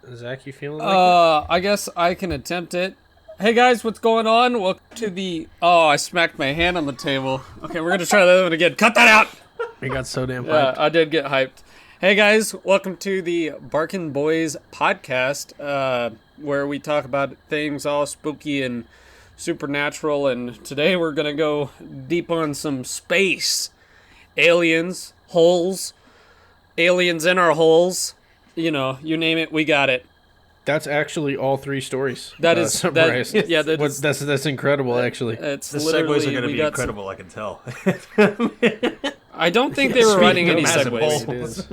Zach, you feeling like I guess I can attempt it. Hey guys, what's going on? Welcome to the... Oh, I smacked my hand on the table. Okay, we're gonna try that one again. Cut that out! it? You got so damn hyped. Yeah, I did get hyped. Hey guys, welcome to the Barkin Boys podcast, where we talk about things all spooky and supernatural, and today we're gonna go deep on some space. Aliens, holes, aliens in our holes. You know, you name it, we got it. That's actually all three stories. That is summarized. yeah. That's incredible, actually. It's The literally segues are going to we be got incredible, I can tell. I don't think they were writing any massive segues.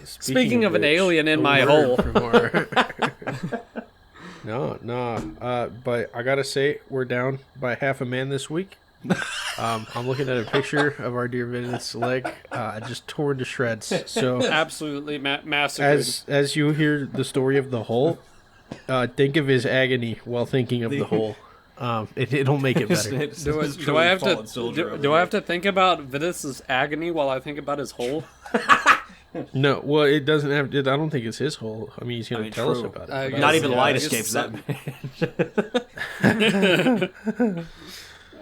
Speaking of an which, alien in a my word hole. No. But I gotta say, we're down by half a man this week. I'm looking at a picture of our dear Vince's leg, just torn to shreds. So Absolutely massacred. as you hear the story of the hole, think of his agony while thinking of the hole. It'll make it better. Do I have to think about Vinis's agony while I think about his hole? No, well, it doesn't have. I don't think it's his hole. I mean, he's going to tell us about it. guess- Not even yeah, light I guess escapes that.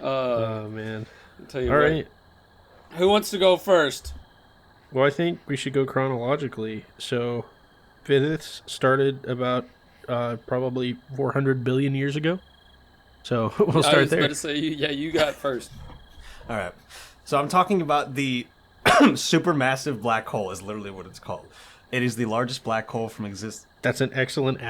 Oh man! I'll tell you All what. right. Who wants to go first? Well, I think we should go chronologically. So, Venus started about probably 400 billion years ago. So we'll I start was there. going to say, you got first. All right. So I'm talking about the supermassive black hole is literally what it's called. It is the largest black hole from exist. That's an excellent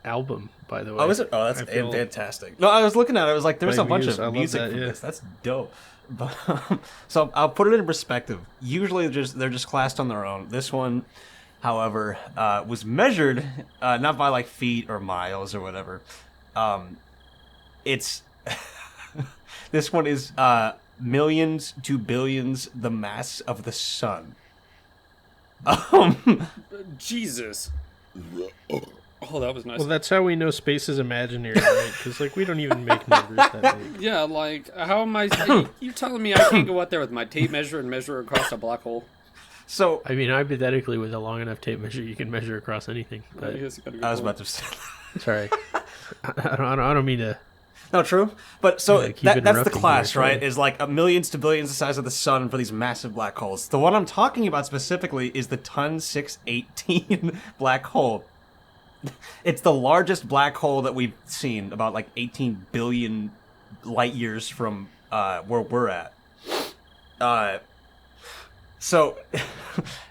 album, by the way. Oh, is it? Oh, that's I feel- fantastic. No, I was looking at it. I was like, there's By a bunch Muse, I of love music that, from yeah. this. That's dope. But so I'll put it in perspective. Usually, they're just classed on their own. This one, however, was measured not by like feet or miles or whatever. It's this one is millions to billions the mass of the sun. Jesus. Oh, that was nice. Well, that's how we know space is imaginary, right? Because like we don't even make numbers that big. Yeah, like, how am I... you telling me I can't go out there with my tape measure and measure across a black hole? So I mean, hypothetically, with a long enough tape measure, you can measure across anything. But I was about to say. sorry, I don't mean to. No, true. But so Yeah, keep that's the interrupting class, here, right? sorry. Is like a millions to billions the size of the sun for these massive black holes. The one I'm talking about specifically is the Ton 618 black hole. It's the largest black hole that we've seen, about like 18 billion light years from where we're at. So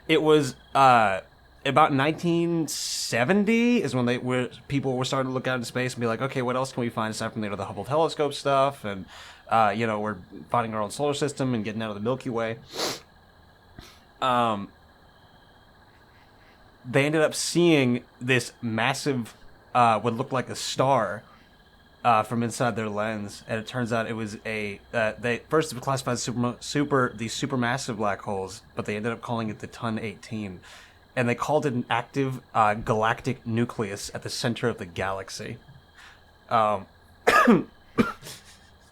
it was about 1970 is when people were starting to look out into space and be like, okay, what else can we find aside from the Hubble telescope stuff? And we're finding our own solar system and getting out of the Milky Way. They ended up seeing this massive, what looked like a star, from inside their lens, and it turns out it was they first classified the supermassive black holes, but they ended up calling it the Ton 18, and they called it an active galactic nucleus at the center of the galaxy.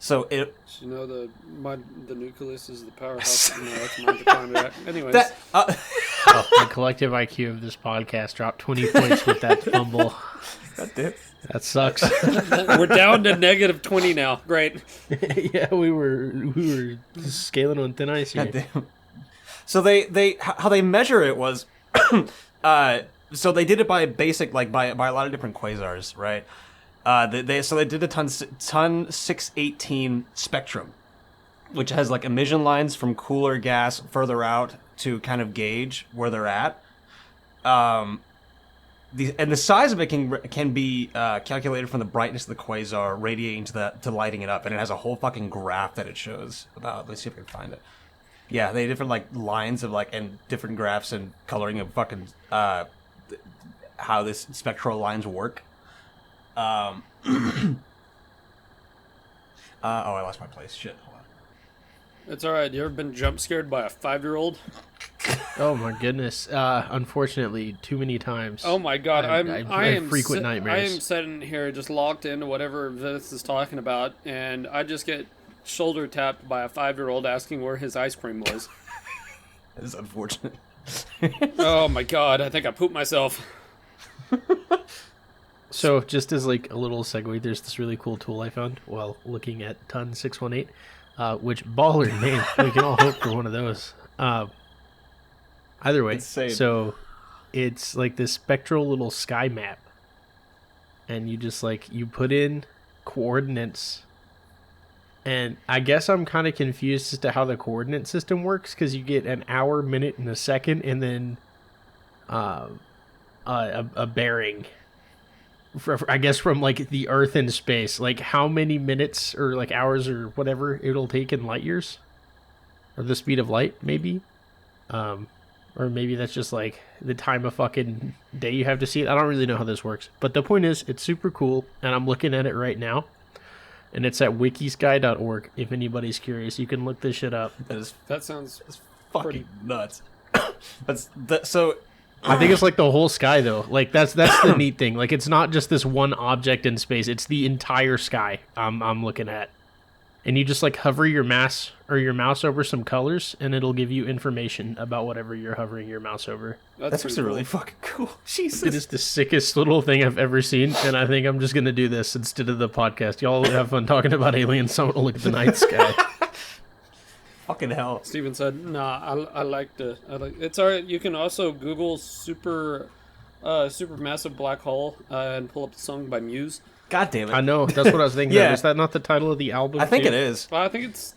So it. You know, the nucleus is the powerhouse. No, that's mine to climb back. Anyways. The collective IQ of this podcast dropped 20 points with that fumble. That sucks. We're down to negative 20 now. Great. Yeah, we were scaling on thin ice here. Goddamn. So how they measure it was, so they did it by basic, like by a lot of different quasars, right? They did a ton 618 spectrum, which has like emission lines from cooler gas further out to kind of gauge where they're at. The size of it can be calculated from the brightness of the quasar radiating to lighting it up, and it has a whole fucking graph that it shows about. Let's see if I can find it. Yeah, they have different like lines of like and different graphs and coloring of fucking how this spectral lines work. Oh, I lost my place. Shit. Hold on. It's alright. You ever been jump scared by a 5-year-old? Oh my goodness! Unfortunately, too many times. Oh my god! I have frequent nightmares. I am sitting here just locked into whatever Vince is talking about, and I just get shoulder tapped by a 5-year-old asking where his ice cream was. It's unfortunate. Oh my god, I think I pooped myself. So, just as like a little segue, there's this really cool tool I found while looking at Ton 618, which baller name. We can all hope for one of those. Either way, Insane. so it's like this spectral little sky map, and you just like you put in coordinates. And I guess I'm kind of confused as to how the coordinate system works, because you get an hour, minute, and a second, and then a bearing. I guess from like the Earth in space, like how many minutes or like hours or whatever it'll take in light years, or the speed of light, maybe, or maybe that's just like the time of fucking day you have to see it. I don't really know how this works, but the point is, it's super cool, and I'm looking at it right now, and it's at wikisky.org. If anybody's curious, you can look this shit up. That sounds Fucking pretty nuts. So. I think it's like the whole sky though. Like that's the neat thing. Like it's not just this one object in space. It's the entire sky I'm looking at. And you just like hover your mouse over some colors, and it'll give you information about whatever you're hovering your mouse over. That's pretty actually cool. really fucking cool. Jesus. It is the sickest little thing I've ever seen, and I think I'm just gonna do this instead of the podcast. Y'all have fun talking about aliens, so I'm gonna look at the night sky. Fucking hell. Steven said, "Nah, I like it's alright. You can also Google supermassive black hole and pull up the song by Muse. God damn it. I know, that's what I was thinking. Yeah. Of. Is that not the title of the album? I think too? it is. I think it's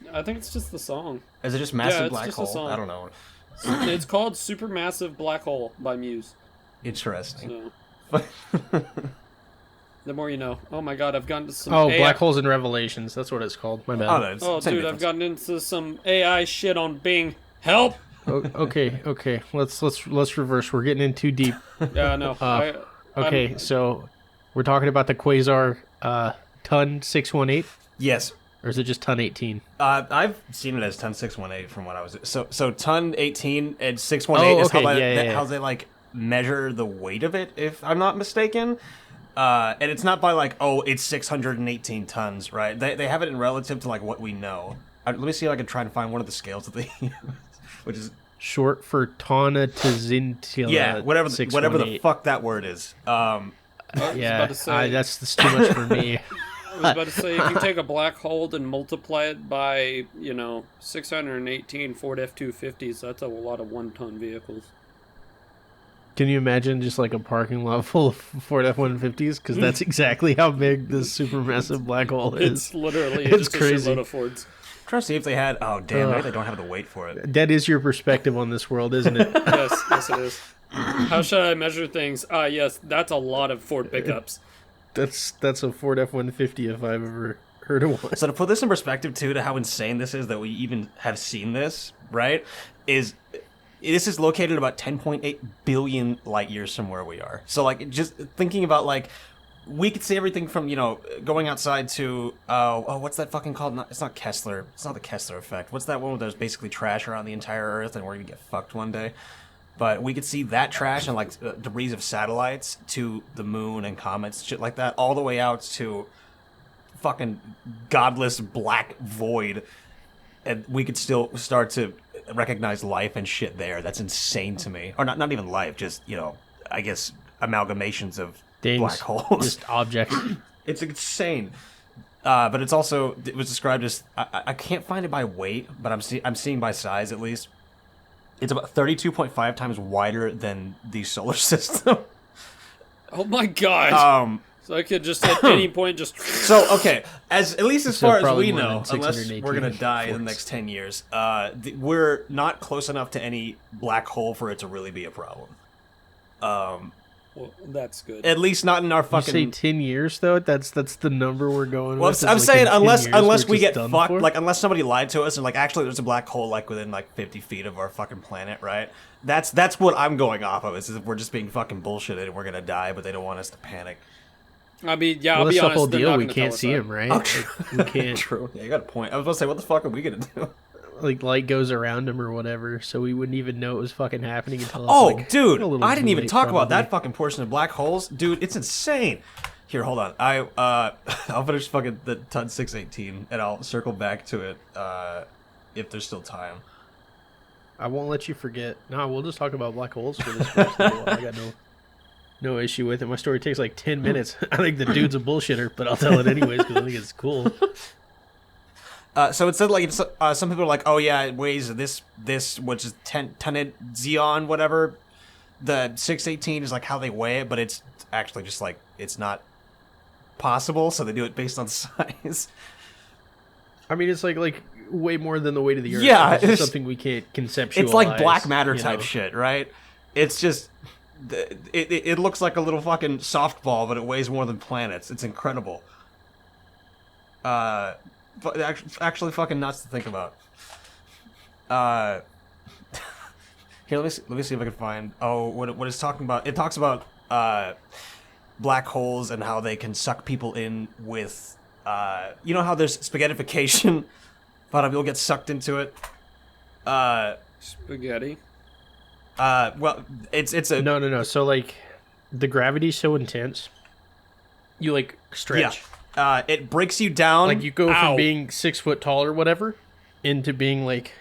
just the song. Is it just massive it's black just a hole? song. I don't know. It's called Supermassive Black Hole by Muse. Interesting. So the more you know. Oh my god, I've gotten to some Oh, AI. Black Holes and Revelations. That's what it's called. My bad. Oh, no, it's Oh same dude, I've difference. gotten into some AI shit on Bing. Help! Okay. Let's reverse. We're getting in too deep. Yeah, no. Okay, so we're talking about the quasar Ton 618, Yes. or is it just Ton 18? I've seen it as Ton 618 from what I was. So Ton 18 and 618 Oh, is how okay, they, yeah. how they like measure the weight of it, if I'm not mistaken. And it's not by like, oh, it's 618 tons, right? They have it in relative to like what we know. Let me see if I can try and find one of the scales that they use, which is Short for Tana Tzintila. whatever the fuck that word is. was Yeah, about to say- that's too much for me. I was about to say, if you take a black hole and multiply it by, 618 Ford F-250s, that's a lot of one-ton vehicles. Can you imagine just like a parking lot full of Ford F-150s? Because that's exactly how big this supermassive black hole is. It's literally It's just crazy. a shitload of Fords. Trying to see if they had. Oh damn! Maybe they don't have the weight for it. That is your perspective on this world, isn't it? Yes, it is. How should I measure things? Yes, that's a lot of Ford pickups. That's a Ford F-150 if I've ever heard of one. So to put this in perspective too, to how insane this is that we even have seen this, right? This is located about 10.8 billion light years from where we are. So like just thinking about like we could see everything from going outside to what's that fucking called? It's not Kessler. It's not the Kessler effect. What's that one where there's basically trash around the entire Earth and we're gonna get fucked one day? But we could see that trash and like debris of satellites to the moon and comets, shit like that, all the way out to fucking godless black void, and we could still start to recognize life and shit there. That's insane to me. Or not even life, just I guess amalgamations of Things, black holes. just objects. It's insane. But it was described as I can't find it by weight, but I'm seeing by size at least. It's about 32.5 times wider than the solar system. Oh my god! So I could just at any point just. So okay, at least as So far as probably we more know, than unless 618 we're gonna die in the Fords. next 10 years, we're not close enough to any black hole for it to really be a problem. Well, that's good. At least not in our You fucking. say 10 years though? That's the number we're going Well, with. I'm is, like, saying in 10 unless years we we're get just done fucked, for? like unless somebody lied to us and like actually there's a black hole like within like 50 feet of our fucking planet, right? That's what I'm going off of. Is if we're just being fucking bullshitted and we're gonna die, but they don't want us to panic. I mean, yeah, Well, I'll that's be the honest. whole they're deal. not We gonna can't tell us see that. him, right? Oh, Like, true. we can't. True. Yeah, you got a point. I was about to say, what the fuck are we gonna do? Like light goes around him or whatever, so we wouldn't even know it was fucking happening until. Oh, it's, like, dude, a little I didn't too even late, talk about probably. that fucking portion of black holes, dude. It's insane. Here, hold on. I'll finish fucking the Ton 618, and I'll circle back to it if there's still time. I won't let you forget. No, we'll just talk about black holes for this first little while. I got no issue with it. My story takes like 10 minutes. I think the dude's a bullshitter, but I'll tell it anyways because I think it's cool. So it said like some people are like, oh yeah, it weighs this which is 10 Xeon whatever. The 618 is like how they weigh it, but it's actually just like it's not possible, so they do it based on size. I mean, it's like way more than the weight of the Earth. Yeah, it's just something we can't conceptualize. It's like black matter type know? shit, right? It's just it looks like a little fucking softball, but it weighs more than planets. It's incredible. But actually fucking nuts to think about. Here, let me see if I can find. Oh, what it's talking about? It talks about black holes and how they can suck people in with. You know how there's spaghettification, but people get sucked into it. Spaghetti. Well, it's a no. So like, the gravity's so intense, you like stretch. Yeah. It breaks you down. Like you go Ow. from being 6 foot tall or whatever, into being like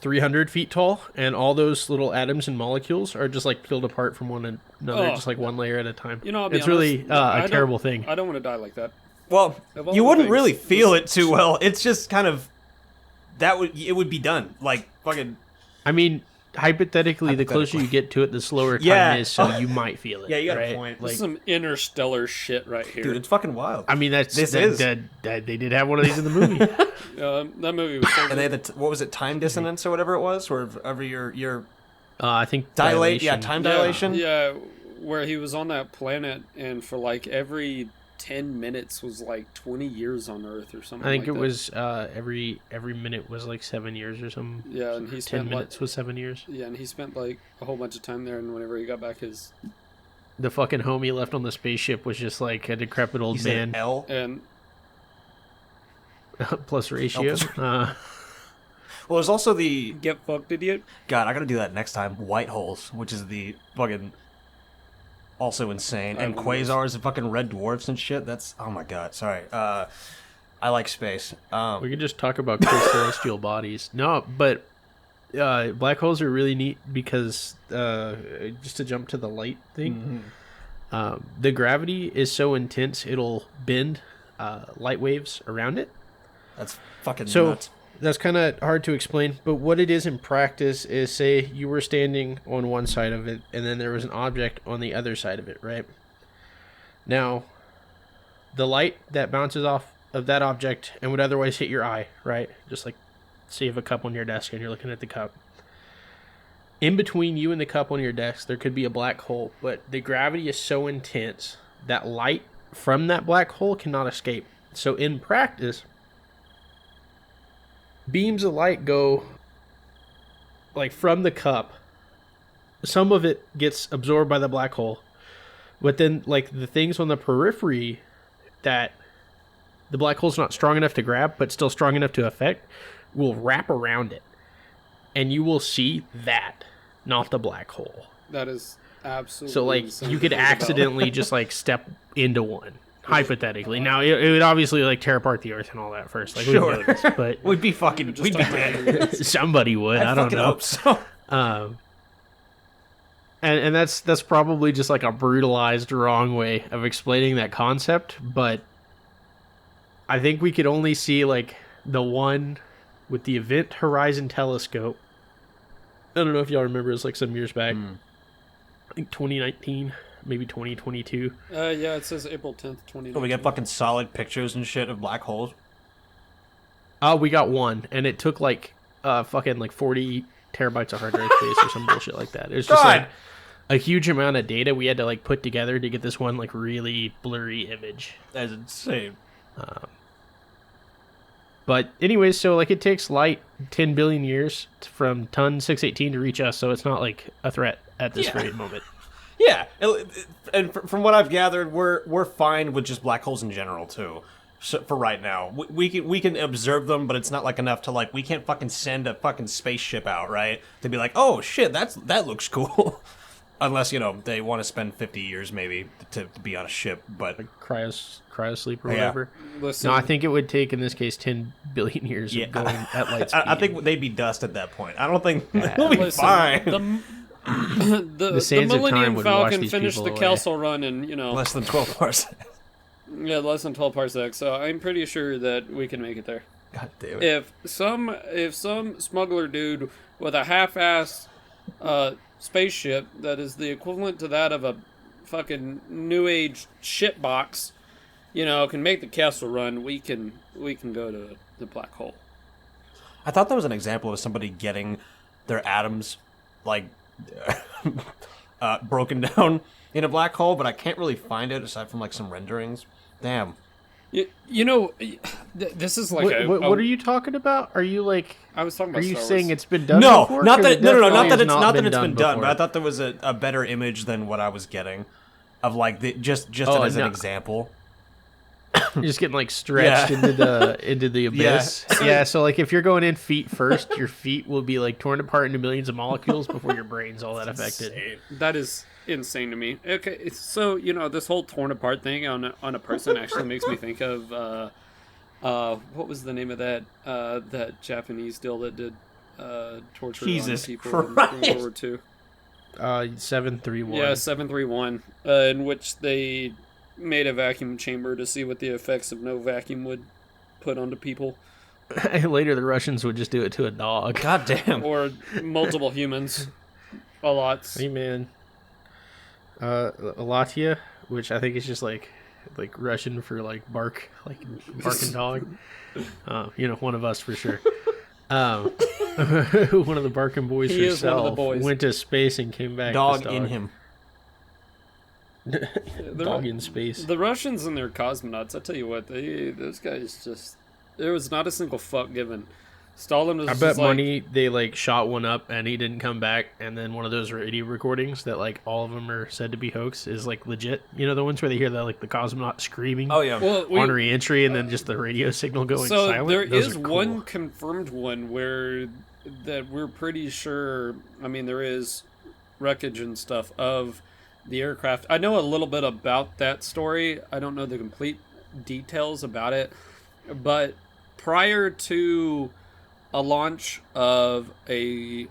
300 feet tall, and all those little atoms and molecules are just like peeled apart from one another, just like one layer at a time. You know, I'll be it's honest, really a terrible thing. I don't want to die like that. Well, Of all you the wouldn't things, really feel this- it too well. It's just kind of it would be done. Like fucking I mean, hypothetically, the closer you get to it, the slower time Yeah. is, so you might feel it. Yeah, you got a right? point. This Like, is some interstellar shit right here. dude, it's fucking wild. I mean, This that, is. that they did have one of these in the movie. That movie was so And they good. had what was it, time dissonance or whatever it was, where every your I think dilate, dilation. yeah, time dilation. Yeah, where he was on that planet, and for like every 10 minutes was like 20 years on Earth or something. I think like it that. was every minute was like 7 years or something. Yeah, and he 10 spent minutes like was 7 years. yeah, and he spent like a whole bunch of time there. And whenever he got back, The fucking homie left on the spaceship was just like a decrepit old You said man. L. and Plus ratio. Well, there's also the get fucked, idiot. God. I gotta do that next time. White holes, which is the fucking also insane, I and love quasars and fucking red dwarfs and shit. That's oh my god. Sorry. I like space. We could just talk about celestial bodies. No, but black holes are really neat because just to jump to the light thing, the gravity is so intense it'll bend light waves around it. That's fucking So nuts. that's kind of hard to explain, but what it is in practice is, say you were standing on one side of it and then there was an object on the other side of it, right? Now, the light that bounces off of that object and would otherwise hit your eye, right? Just like, say you have a cup on your desk and you're looking at the cup. In between you and the cup on your desk, there could be a black hole, but the gravity is so intense that light from that black hole cannot escape. So in practice, beams of light go like from the cup. Some of it gets absorbed by the black hole, but then like the things on the periphery that the black hole's not strong enough to grab but still strong enough to affect will wrap around it, and you will see that, not the black hole. That is absolutely So like insane you to could think about. accidentally just like step into one, hypothetically. Now it would obviously like tear apart the earth and all that first, like we Sure. know this, but We'd be fucking. Just We'd be talk dead. about somebody would. I don't fucking know. hope so. And that's probably just like a brutalized wrong way of explaining that concept, but I think we could only see like the one with the Event Horizon Telescope. I don't know if y'all remember, it was like some years back. I think 2019, maybe 2022. Yeah, it says April 10th, 2019. So we get fucking solid pictures and shit of black holes. Oh, we got one, and it took like fucking like 40 terabytes of hard drive space or some bullshit like that. It was just God. like a huge amount of data we had to like put together to get this one like really blurry image. That's insane. But anyways, so like it takes light 10 billion years from ton 618 to reach us, so it's not like a threat at this Yeah. very moment. Yeah, and from what I've gathered, we're fine with just black holes in general too. So for right now, we can observe them, but it's not like enough to like we can't fucking send a fucking spaceship out, right? To be like, oh shit, that looks cool. Unless, they want to spend 50 years maybe to be on a ship, but... Cryo sleep or Yeah. whatever. Listen, No, I think it would take, in this case, 10 billion years of going at light speed. I think they'd be dust at that point. I don't think they'll be listen, fine. The sands of time Millennium would wash Falcon these finished the people away. Kelso run in, Less than 12 parsecs. yeah, less than 12 parsecs. So I'm pretty sure that we can make it there. God damn it. If some smuggler dude with a half-assed spaceship that is the equivalent to that of a fucking new age shit box, can make the Castle Run, we can go to the black hole. I thought that was an example of somebody getting their atoms, like, broken down in a black hole, but I can't really find it aside from, like, some renderings. Damn. This is like what are you talking about? Are you like? I was talking about Are you Star Wars. saying it's been done? No, before? not 'Cause that. it No, definitely not has that it's been done. before. But I thought there was a better image than what I was getting, of like just Oh, as an no. example. You're just getting like stretched Yeah. into the abyss. Yeah. So like if you're going in feet first, your feet will be like torn apart into millions of molecules before your brain's all that affected. That is insane to me. Okay, so this whole torn apart thing on a person actually makes me think of what was the name of that Japanese deal that did torture Jesus on people Christ. in World War II? 731. Yeah, 731, in which they made a vacuum chamber to see what the effects of no vacuum would put onto people, Later, the Russians would just do it to a dog. God damn. or multiple humans. A lot. Hey man, Latia, which I think is just like Russian for like bark, like barking dog. One of us for sure. One of the Barkin boys He is one of the herself boys. went to space and came back. Dog this in him. Dog in space. The Russians and their cosmonauts, I tell you what, those guys just... There was not a single fuck given. Stalin was I just bet like... money they like shot one up and he didn't come back, and then one of those radio recordings that like all of them are said to be hoax is like legit. The ones where they hear the cosmonaut screaming Oh yeah. Well, on re-entry and then just the radio signal going so silent. there Those is are cool. one confirmed one that we're pretty sure... I mean, there is wreckage and stuff of the aircraft. I know a little bit about that story. I don't know the complete details about it. But prior to a launch into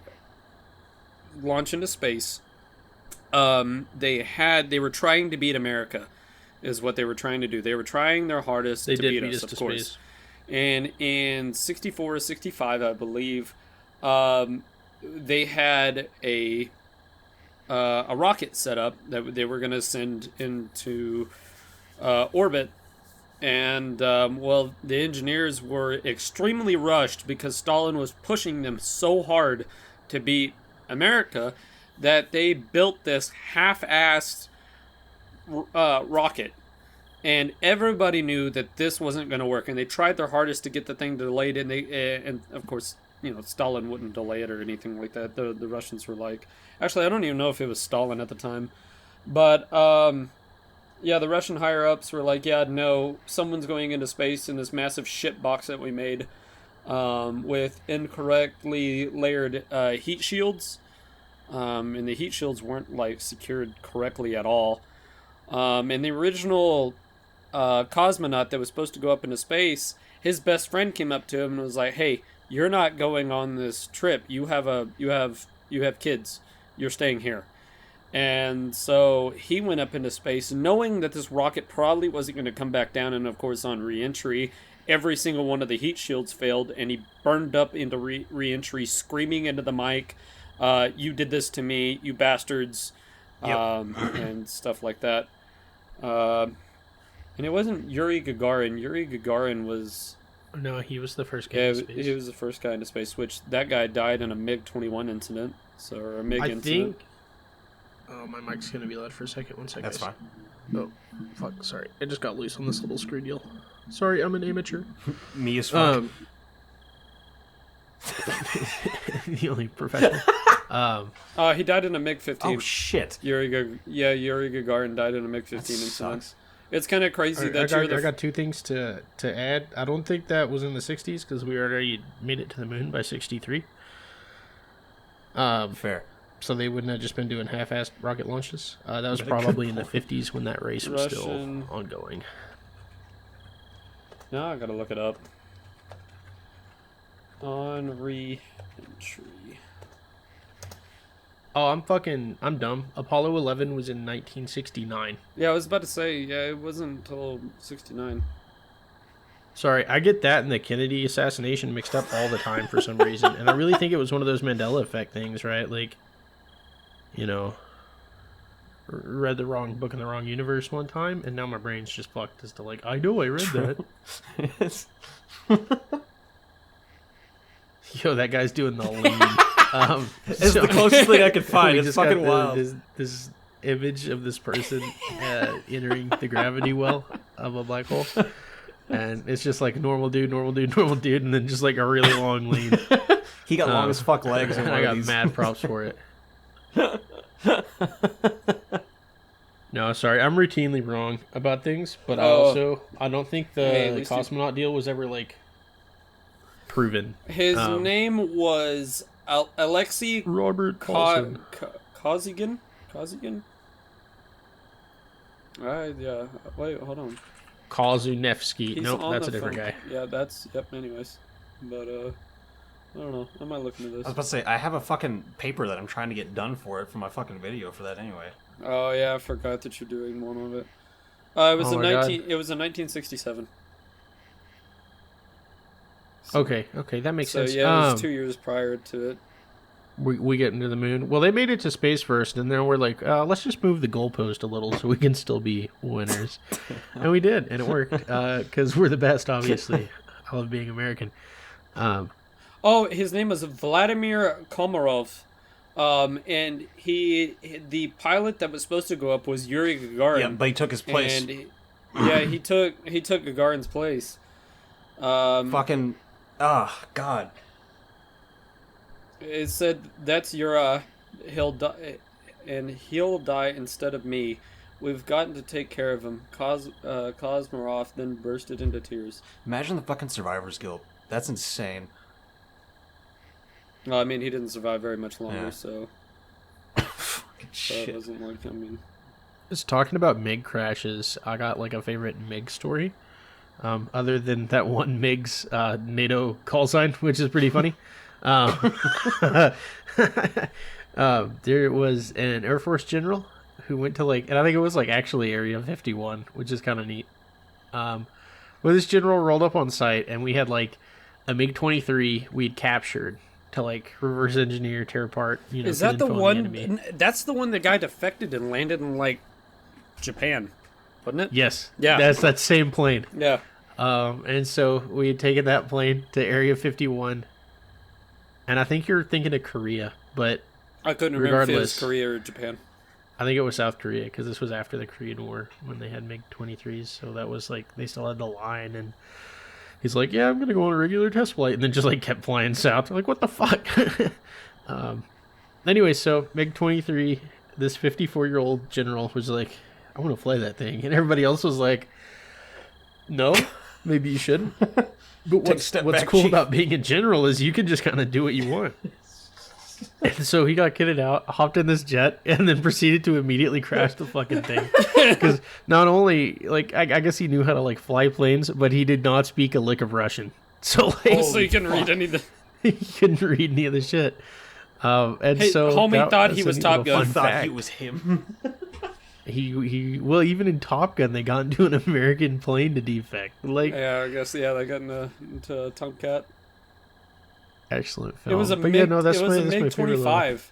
space, they were trying to beat America, is what they were trying to do. They were trying their hardest They to did beat beat us, us of to course. space. And in 64 or 65, I believe, they had a rocket set up that they were going to send into orbit. And, the engineers were extremely rushed because Stalin was pushing them so hard to beat America that they built this half-assed rocket. And everybody knew that this wasn't going to work. And they tried their hardest to get the thing delayed. And of course, Stalin wouldn't delay it or anything like that. The Russians were like... Actually, I don't even know if it was Stalin at the time. But, yeah, the Russian higher-ups were like, yeah, no, someone's going into space in this massive shit box that we made with incorrectly layered heat shields. And the heat shields weren't, secured correctly at all. And the original cosmonaut that was supposed to go up into space, his best friend came up to him and was like, hey, you're not going on this trip. You have kids. You're staying here. And so he went up into space knowing that this rocket probably wasn't going to come back down. And of course, on re-entry, every single one of the heat shields failed, and he burned up into re-entry, screaming into the mic, you did this to me, you bastards, and stuff like that. And it wasn't Yuri Gagarin. Yuri Gagarin was... No, he was the first guy Yeah, in space. he was the first guy into space, which that guy died in a MiG-21 incident. Or a MiG I incident. think... Oh, my mic's going to be loud for a second. 1 second. That's fine. Oh, fuck, sorry. It just got loose on this little screw deal. Sorry, I'm an amateur. Me as fuck. The only professional. He died in a MiG-15. Oh shit. Yuri Gagarin died in a MiG-15 That incident. sucks. It's kind of crazy that I got two things to add. I don't think that was in the 60s because we already made it to the moon by 63. Fair. So they wouldn't have just been doing half-assed rocket launches. That was That's a good probably in the point. 50s when that race was still Russian. ongoing. Now I gotta look it up. On re-entry. Oh, I'm dumb. Apollo 11 was in 1969. Yeah, I was about to say, yeah, it wasn't until 69. Sorry, I get that and the Kennedy assassination mixed up all the time for some reason. And I really think it was one of those Mandela effect things, right? Like, you know, read the wrong book in the wrong universe one time, and now my brain's just fucked as to like, I know I read that. Yo, that guy's doing the lean. It's the closest thing I could find. we It's just fucking got wild. this image of this person entering the gravity well of a black hole. And it's just like normal dude, and then just like a really long lean. He got long as fuck legs. And in I one of got these. mad props for it. No, sorry, I'm routinely wrong about things, but I don't think the Hey, at least you- cosmonaut deal was ever like proven. His name was Alexei Robert Paulson. Kosygin? Kosygin? Alright, yeah. Wait, hold on. Kozunevsky. He's Nope, on that's the a different phone. guy. Yeah, that's, yep, anyways. But, I don't know. I might look into I was this. about to say, I have a fucking paper that I'm trying to get done for it for my fucking video for that anyway. Oh, yeah, I forgot that you're doing one of it. It was Oh in my God. It was in 1967. Okay, that makes So sense. yeah, it was 2 years prior to it. We get into the moon. Well, they made it to space first, and then we're like, let's just move the goalpost a little so we can still be winners. And we did, and it worked because we're the best, obviously. I love being American. Oh, his name was Vladimir Komarov. And the pilot that was supposed to go up was Yuri Gagarin. Yeah, but he took his place. And he took Gagarin's place. Fucking, God. It said that's Yura. He'll die, and he'll die instead of me. We've gotten to take care of him. Kosmarov then bursted into tears. Imagine the fucking survivor's guilt. That's insane. No, I mean he didn't survive very much longer, Yeah. so it Shit. wasn't like Just talking about MiG crashes, I got like a favorite MiG story. Other than that one MiG's NATO call sign, which is pretty funny. There was an Air Force general who went to like, and I think it was like actually Area 51, which is kind of neat. Well, this general rolled up on site, and we had like a MiG-23 we'd captured to like reverse engineer, tear apart. You know, Is that get the info on one? enemy. That's the one the guy defected and landed in like Japan, wasn't it? Yes. Yeah. That's that same plane. Yeah. And so we had taken that plane to Area 51. And I think you're thinking of Korea, but I couldn't remember if it was Regardless. Korea or Japan. I think it was South Korea because this was after the Korean War when they had MiG-23s. So that was like, they still had the line. And he's like, yeah, I'm going to go on a regular test flight. And then just like kept flying south. I'm like, what the fuck? Anyway, so MiG-23, this 54-year-old general was like, I want to fly that thing. And everybody else was like, no, maybe you shouldn't. But Take a step what's back, cool Chief. about being a general is you can just kind of do what you want. And so he got kitted out, hopped in this jet, and then proceeded to immediately crash the fucking thing. Because not only, like, I guess he knew how to, like, fly planes, but he did not speak a lick of Russian. So, like, So you can read anything. he couldn't read any of the shit. And Hey, so homie thought he that's a was neat Top little Gun. fun Thought fact. he was him. Well, even in Top Gun, they got into an American plane to defect. Like, Yeah, I guess. Yeah, they got into Tomcat. excellent film. It was a but MiG. yeah, no, that's it was my, a that's my MiG favorite little- 25.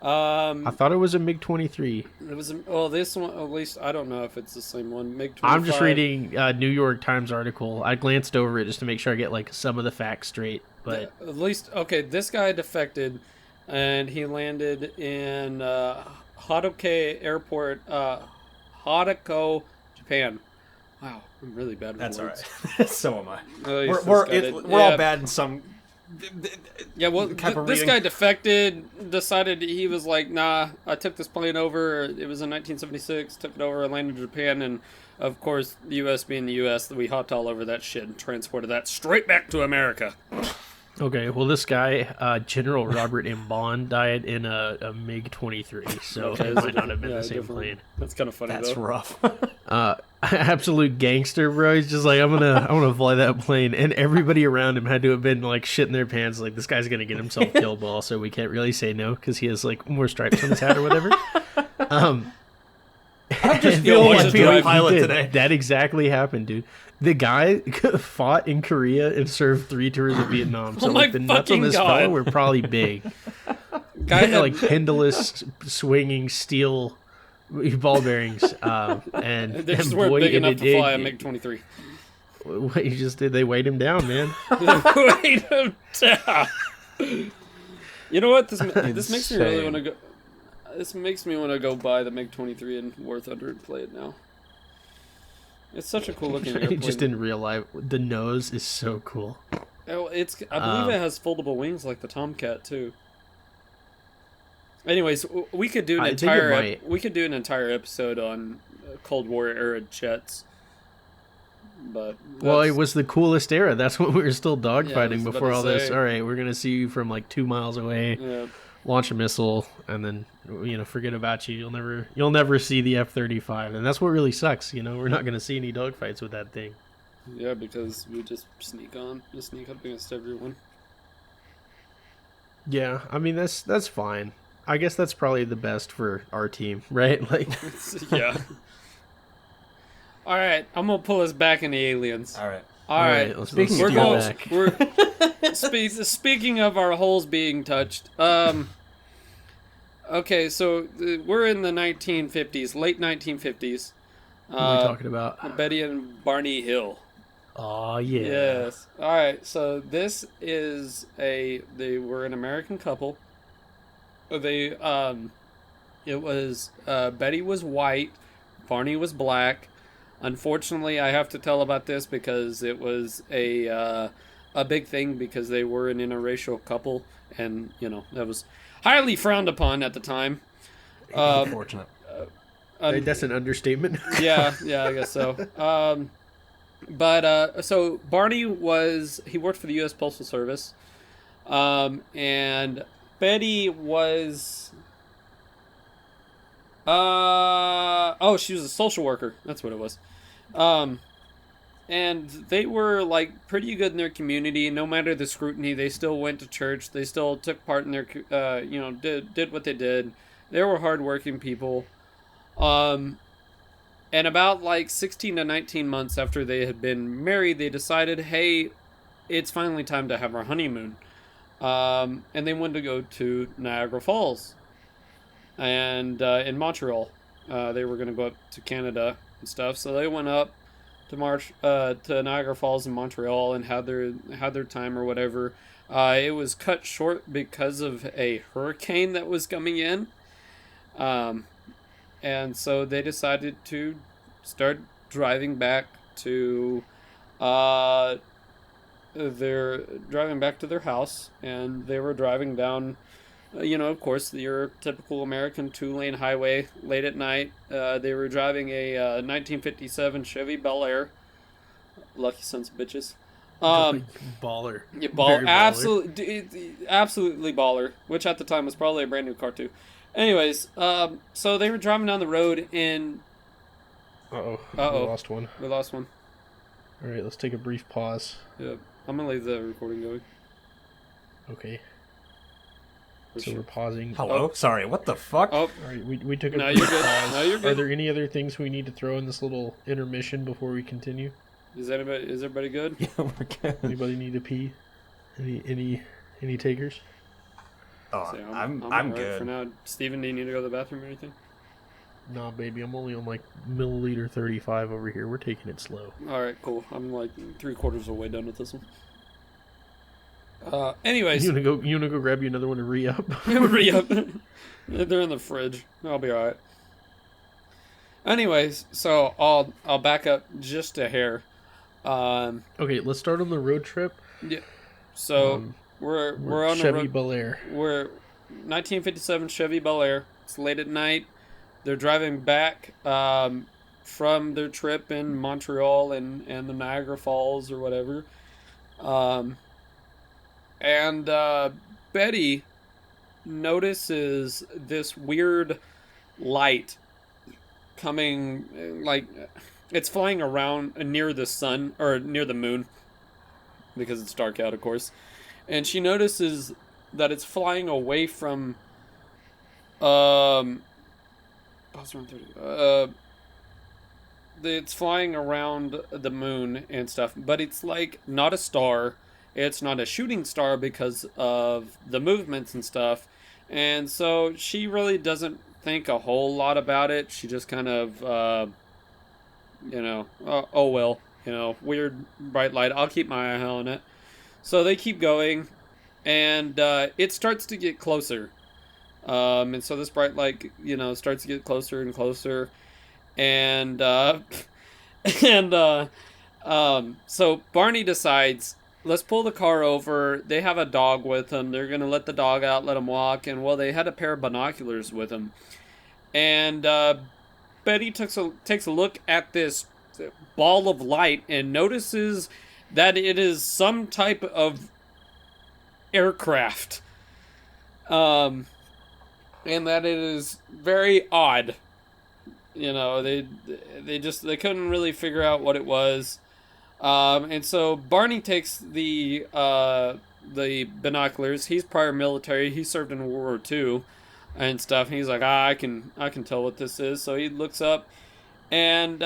I thought it was a MiG-23. It was this one. At least I don't know if it's the same one. MiG 25. I'm just reading a New York Times article. I glanced over it just to make sure I get like some of the facts straight. But At least this guy defected, and he landed in Hotoke Airport, Hodoko, Japan. Wow, I'm really bad with That's words. alright. So am I. At least We're this guy did. all Yeah. bad in some. Yeah, well, type of this reading. guy defected, decided he was like, nah, I took this plane over, it was in 1976, took it over, landed in Japan, and of course, the U.S. being the U.S., we hopped all over that shit and transported that straight back to America. Okay, well, this guy, General Robert M. Bond, died in a MiG-23, so Okay, it is might it not have been yeah, the same different. plane. That's kind of funny That's though. rough. Absolute gangster, bro. He's just like, I'm gonna fly that plane, and everybody around him had to have been like shitting their pants, like this guy's gonna get himself killed, but also we can't really say no because he has like more stripes on his hat or whatever. I'm just Yo, feeling watch like this being a drive. pilot He did. today. That exactly happened, dude. The guy fought in Korea and served 3 tours of Vietnam. So Oh my like the nuts on fucking this God. fellow were probably big. Guy had Like pendulous swinging steel ball bearings, and they just and weren't boy, big enough to fly a it- MiG-23. what you just did, they weighed him down, man. Wait him down. You know what? This makes me really Insane. want to go. This makes me want to go buy the MiG-23 in War Thunder and play it now. It's such a cool looking airplane. Just in real life, the nose is so cool. Oh, I believe it has foldable wings like the Tomcat too. Anyways, we could do an I think it entire might. we could do an entire episode on Cold War era jets. But Well, it that's- was the coolest era. That's when we were still Yeah, I was dogfighting about before to all this. say. All right, we're gonna see you from like 2 miles away, yeah. launch a missile, and then forget about you. You'll never see the F-35, and that's what really sucks. We're not gonna see any dogfights with that thing. Yeah, because we just sneak up against everyone. Yeah, I mean that's fine. I guess that's probably the best for our team, right? Like, Yeah. All right, I'm gonna pull us back into aliens. All right. All right, let's Speaking go of we're back. speaking of our holes being touched. Okay, so we're in the 1950s, late 1950s. What are we talking about? Betty and Barney Hill. Oh yeah. Yes. All right. So this is they were an American couple. They it was Betty was white, Barney was black. Unfortunately, I have to tell about this because it was a big thing because they were an interracial couple, and that was highly frowned upon at the time. Unfortunate. That's an understatement. Yeah, I guess so. But so Barney he worked for the U.S. Postal Service, and Betty was she was a social worker. That's what it was. And they were like pretty good in their community. No matter the scrutiny, they still went to church. They still took part in their did what they did. They were hardworking people. And about like 16 to 19 months after they had been married, they decided, hey, it's finally time to have our honeymoon. And they wanted to go to Niagara Falls and in Montreal. They were going to go up to Canada and stuff. So they went up to to Niagara Falls in Montreal and had their time or whatever. It was cut short because of a hurricane that was coming in. And so they decided to start driving back to their house, and they were driving down, of course, your typical American 2-lane highway late at night. They were driving a 1957 Chevy Bel Air. Lucky sons of bitches. Baller. Yeah, Very baller. Absolutely baller, which at the time was probably a brand new car too. Anyways, so they were driving down the road and Uh-oh. Uh-oh. We lost one. we lost one. All right, let's take a brief pause. Yep. I'm gonna leave the recording going. Okay. For So sure. we're pausing. Hello? Sorry, what the fuck? Oh, All right, we took a No, brief you're good. pause. No, you're Are good. there any other things we need to throw in this little intermission before we continue? is everybody good? Yeah, we're good. Anybody need to pee? Any takers? Oh, So I'm alright good. for now. Steven, do you need to go to the bathroom or anything? Nah, baby, I'm only on like milliliter 35 over here. We're taking it slow. Alright, cool. I'm like 3/4 of the way done with this one. Anyways, You wanna go grab you another one to re-up? hurry up. They're in the fridge. I'll be alright. Anyways, so I'll back up just a hair. Okay, let's start on the road trip. Yeah. So we're on a Chevy road. Bel Air. We're 1957 Chevy Bel Air. It's late at night. They're driving back from their trip in Montreal and the Niagara Falls or whatever. And Betty notices this weird light coming, like it's flying around near the sun or near the moon because it's dark out, of course. And she notices that it's flying away from it's flying around the moon and stuff, but it's like not a star. It's not a shooting star because of the movements and stuff. And so she really doesn't think a whole lot about it. She just kind of, oh well, weird bright light. I'll keep my eye on it. So they keep going, and it starts to get closer. And so this bright light, starts to get closer and closer. And, so Barney decides, let's pull the car over. They have a dog with them. They're going to let the dog out, let him walk. And, well, they had a pair of binoculars with them. And Betty takes a look at this ball of light and notices that it is some type of aircraft. And that it is very odd. They couldn't really figure out what it was. And so Barney takes the binoculars. He's prior military. He served in World War II and stuff. And he's like, I can tell what this is. So he looks up, and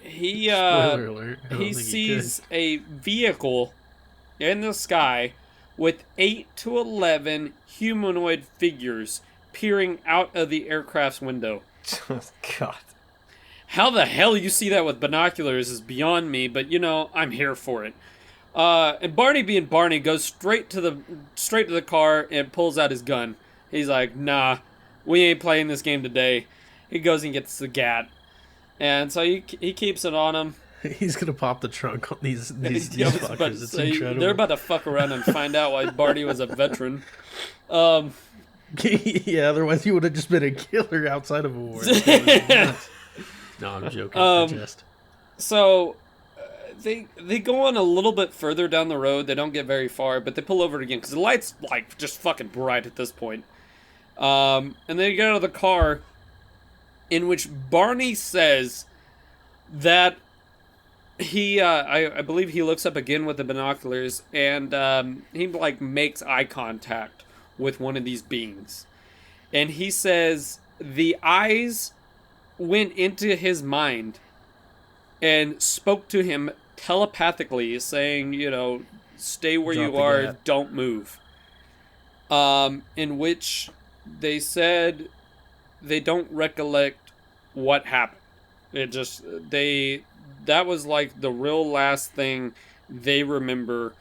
he Spoiler alert. he sees a vehicle in the sky with 8 to 11 humanoid figures peering out of the aircraft's window. God. How the hell you see that with binoculars is beyond me, but I'm here for it. And Barney, being Barney, goes straight to the car and pulls out his gun. He's like, "Nah, we ain't playing this game today." He goes and gets the gat, and so he keeps it on him. He's gonna pop the trunk on these Yeah, fuckers. It's incredible. They're about to fuck around and find out why Barney was a veteran. Yeah, otherwise he would have just been a killer outside of a war. No, I'm joking. Just. So they go on a little bit further down the road. They don't get very far, but they pull over again because the light's like just fucking bright at this point. And they get out of the car, in which Barney says that he, I believe he looks up again with the binoculars, and he like makes eye contact with one of these beings, and he says the eyes went into his mind and spoke to him telepathically, saying, stay where you are, don't move. In which they said they don't recollect what happened. That was like the real last thing they remember.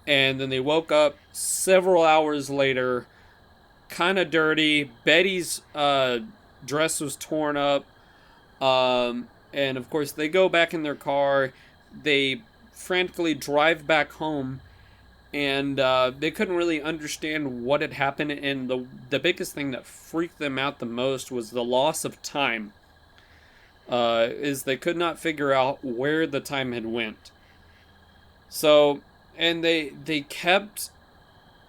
And then they woke up several hours later, kind of dirty. Betty's dress was torn up. And of course, they go back in their car. They frantically drive back home. And they couldn't really understand what had happened. And the biggest thing that freaked them out the most was the loss of time. Is they could not figure out where the time had went. So, and they kept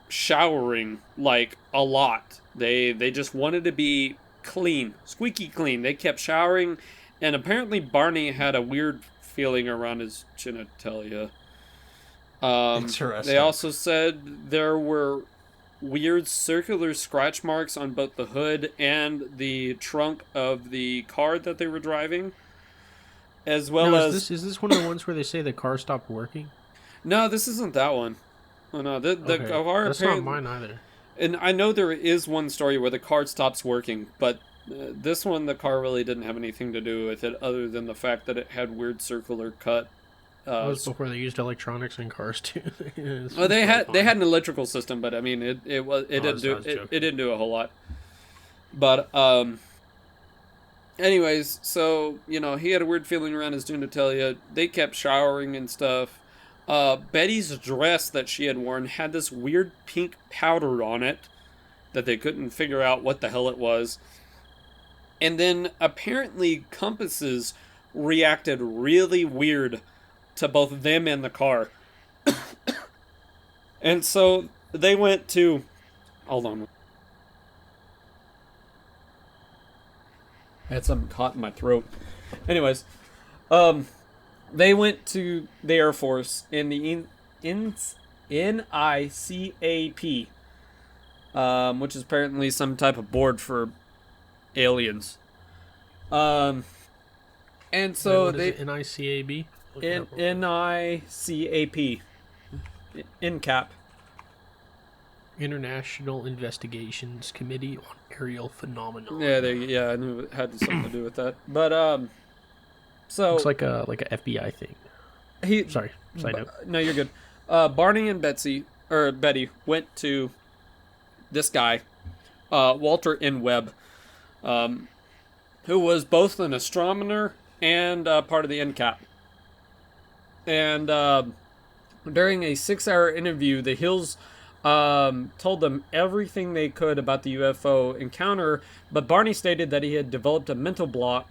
showering like a lot. They just wanted to be clean, squeaky clean. They kept showering, and apparently Barney had a weird feeling around his genitalia. Interesting. They also said there were weird circular scratch marks on both the hood and the trunk of the car that they were driving, as well as... Is this one of the ones where they say the car stopped working? No, this isn't that one. Oh no, the car... That's not mine either. And I know there is one story where the car stops working, but this one, the car really didn't have anything to do with it, other than the fact that it had weird circular cut. It was before they used electronics in cars too. Well, they had an electrical system, but I mean, it didn't do a whole lot. But anyways, so he had a weird feeling around his genitalia. They kept showering and stuff. Betty's dress that she had worn had this weird pink powder on it that they couldn't figure out what the hell it was. And then apparently compasses reacted really weird to both them and the car. And so they went to. Hold on. I had something caught in my throat. Anyways, they went to the Air Force in the NICAP, which is apparently some type of board for aliens. And Wait, so what is they it? NICAB? Look it up real quick. NICAP, NCAP. International Investigations Committee on Aerial Phenomena. Yeah, I knew it had something to do with that. But so Looks like a FBI thing. he. Sorry, side note. No, you're good. Barney and Betty went to this guy, Walter N. Webb, who was both an astronomer and part of the NCAP. And during a 6-hour interview, the Hills told them everything they could about the UFO encounter, but Barney stated that he had developed a mental block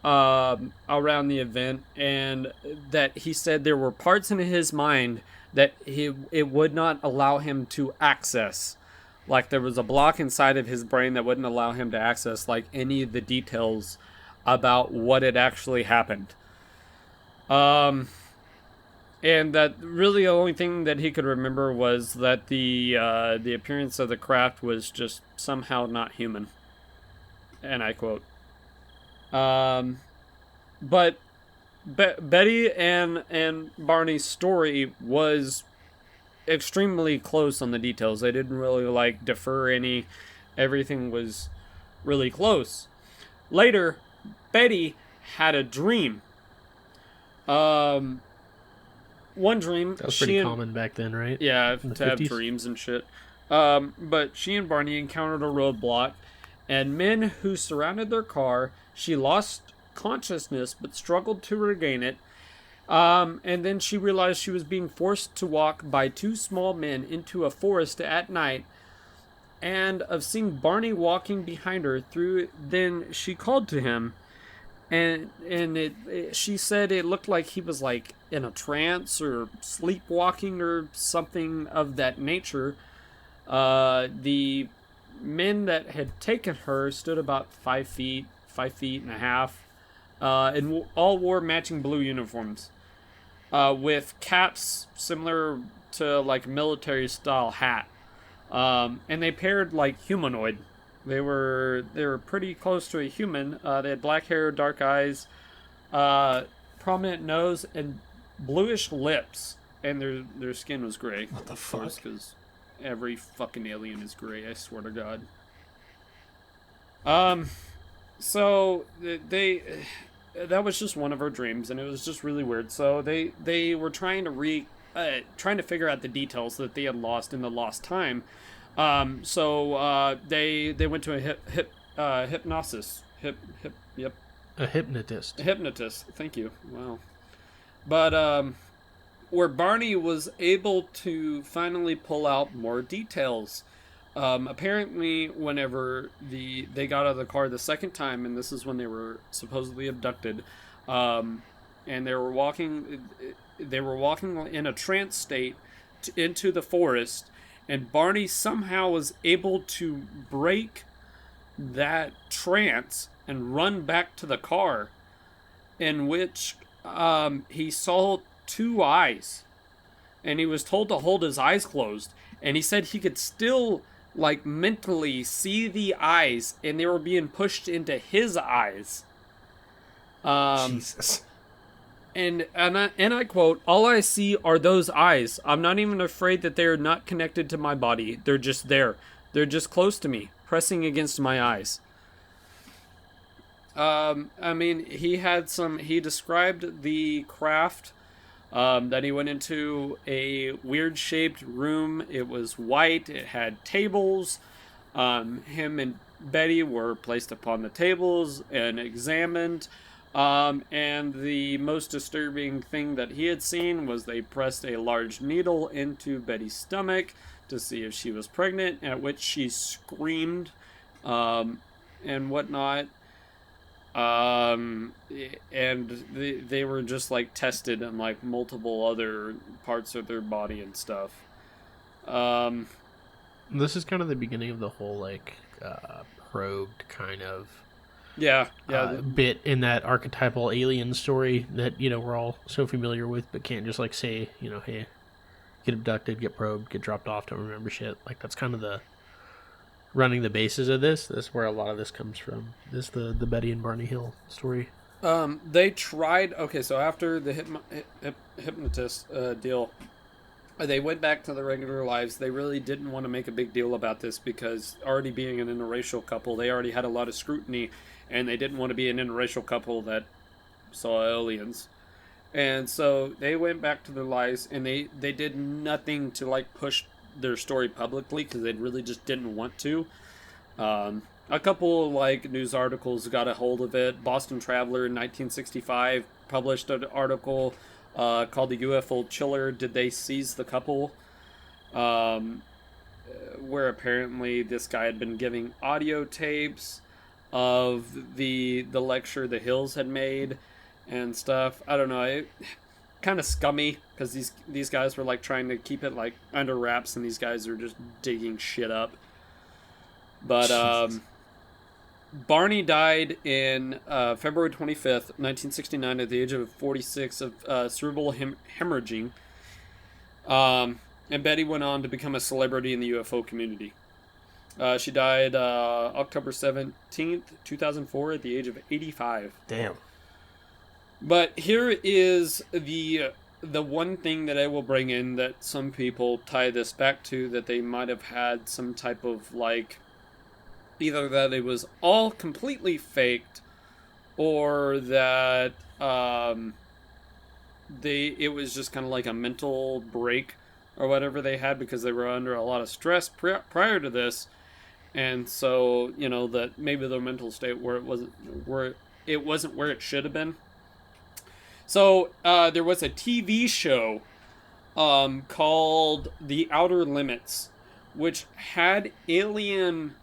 around the event, and that he said there were parts in his mind that it would not allow him to access. Like there was a block inside of his brain that wouldn't allow him to access like any of the details about what had actually happened. And that really the only thing that he could remember was that the appearance of the craft was just somehow not human. And I quote. But Betty and Barney's story was extremely close on the details. They didn't really like defer any. Everything was really close. Later, Betty had a dream. One dream. That was pretty common back then, right? Yeah, In the to have 50s? dreams and shit. But she and Barney encountered a roadblock, and men who surrounded their car. She lost consciousness but struggled to regain it. And then she realized she was being forced to walk by 2 small men into a forest at night. And of seeing Barney walking behind her through, then she called to him. And she said it looked like he was like in a trance or sleepwalking or something of that nature. The men that had taken her stood about 5 feet and a half, and all wore matching blue uniforms, with caps similar to like military style hat, and they paired like humanoid. They were pretty close to a human. They had black hair, dark eyes, prominent nose, and bluish lips, and their skin was gray. What the fuck? Because every fucking alien is gray. I swear to God. So that was just one of her dreams, and it was just really weird. So they were trying to figure out the details that they had lost in the lost time. So they went to a hypnosis. Yep. A hypnotist. A hypnotist. Thank you. Wow. But where Barney was able to finally pull out more details. Apparently, whenever they got out of the car the second time, and this is when they were supposedly abducted, and they were walking in a trance state into the forest, and Barney somehow was able to break that trance and run back to the car, in which he saw 2 eyes, and he was told to hold his eyes closed, and he said he could still like mentally see the eyes, and they were being pushed into his eyes. Jesus. And I quote, "All I see are those eyes. I'm not even afraid that they are not connected to my body. They're just there. They're just close to me, pressing against my eyes." I mean, he described the craft, that he went into a weird shaped room. It was white. It had tables. Him and Betty were placed upon the tables and examined. And the most disturbing thing that he had seen was they pressed a large needle into Betty's stomach to see if she was pregnant, at which she screamed, and whatnot. And they were just like tested on like multiple other parts of their body and stuff. This is kind of the beginning of the whole probed kind of Yeah, bit in that archetypal alien story that we're all so familiar with, but can't just say hey, get abducted, get probed, get dropped off, don't remember shit. Like that's kind of the running the bases of this. That's where a lot of this comes from. This the Betty and Barney Hill story. They tried. Okay, so after the hypnotist deal, they went back to their regular lives. They really didn't want to make a big deal about this because already being an interracial couple, they already had a lot of scrutiny, and they didn't want to be an interracial couple that saw aliens. And so they went back to their lives, and they did nothing to push their story publicly because they really just didn't want to. A couple news articles got a hold of it. Boston Traveler in 1965 published an article called the UFO Chiller. Did they seize the couple? Where apparently this guy had been giving audio tapes of the lecture the Hills had made and stuff. I don't know. It kind of scummy because these guys were trying to keep it under wraps, and these guys are just digging shit up. But Barney died in February 25th, 1969, at the age of 46 of cerebral hemorrhaging. And Betty went on to become a celebrity in the UFO community. She died October 17th, 2004, at the age of 85. Damn. But here is the one thing that I will bring in that some people tie this back to, that they might have had some type of either that it was all completely faked, or that it was just kind of like a mental break or whatever they had because they were under a lot of stress prior to this, and so that maybe their mental state where it wasn't where it should have been. So there was a TV show called The Outer Limits, which had alien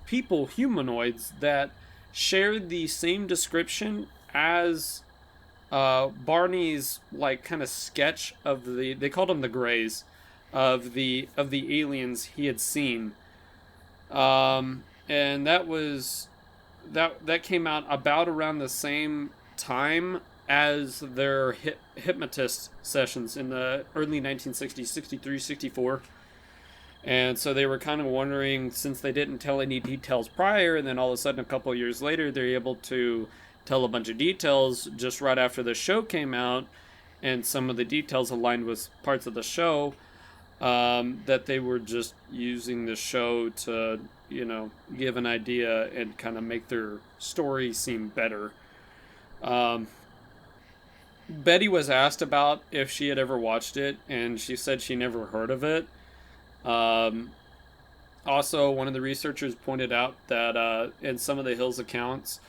people, humanoids, that shared the same description as Barney's kind of sketch of they called them the Greys, of the aliens he had seen, and that came out about around the same time as their hypnotist sessions in the early 1960s, 63, 64. And so they were kind of wondering, since they didn't tell any details prior, and then all of a sudden a couple of years later they're able to tell a bunch of details just right after the show came out, and some of the details aligned with parts of the show, that they were just using the show to, give an idea and kind of make their story seem better. Betty was asked about if she had ever watched it, and she said she never heard of it. Also, one of the researchers pointed out that in some of the Hills accounts,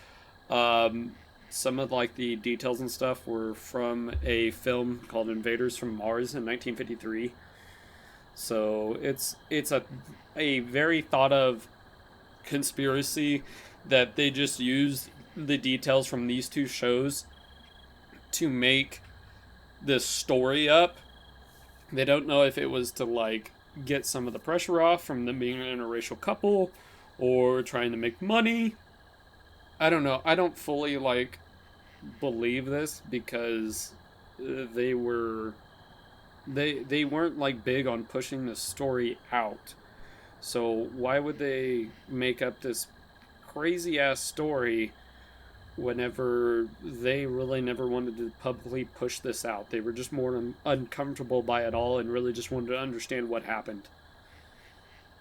some of the details and stuff were from a film called Invaders from Mars in 1953. So it's a very thought of conspiracy that they just used the details from these two shows to make this story up. They don't know if it was to get some of the pressure off from them being an interracial couple, or trying to make money. I don't know. I don't fully believe this because they weren't big on pushing the story out. So why would they make up this crazy ass story whenever they really never wanted to publicly push this out? They were just more uncomfortable by it all and really just wanted to understand what happened.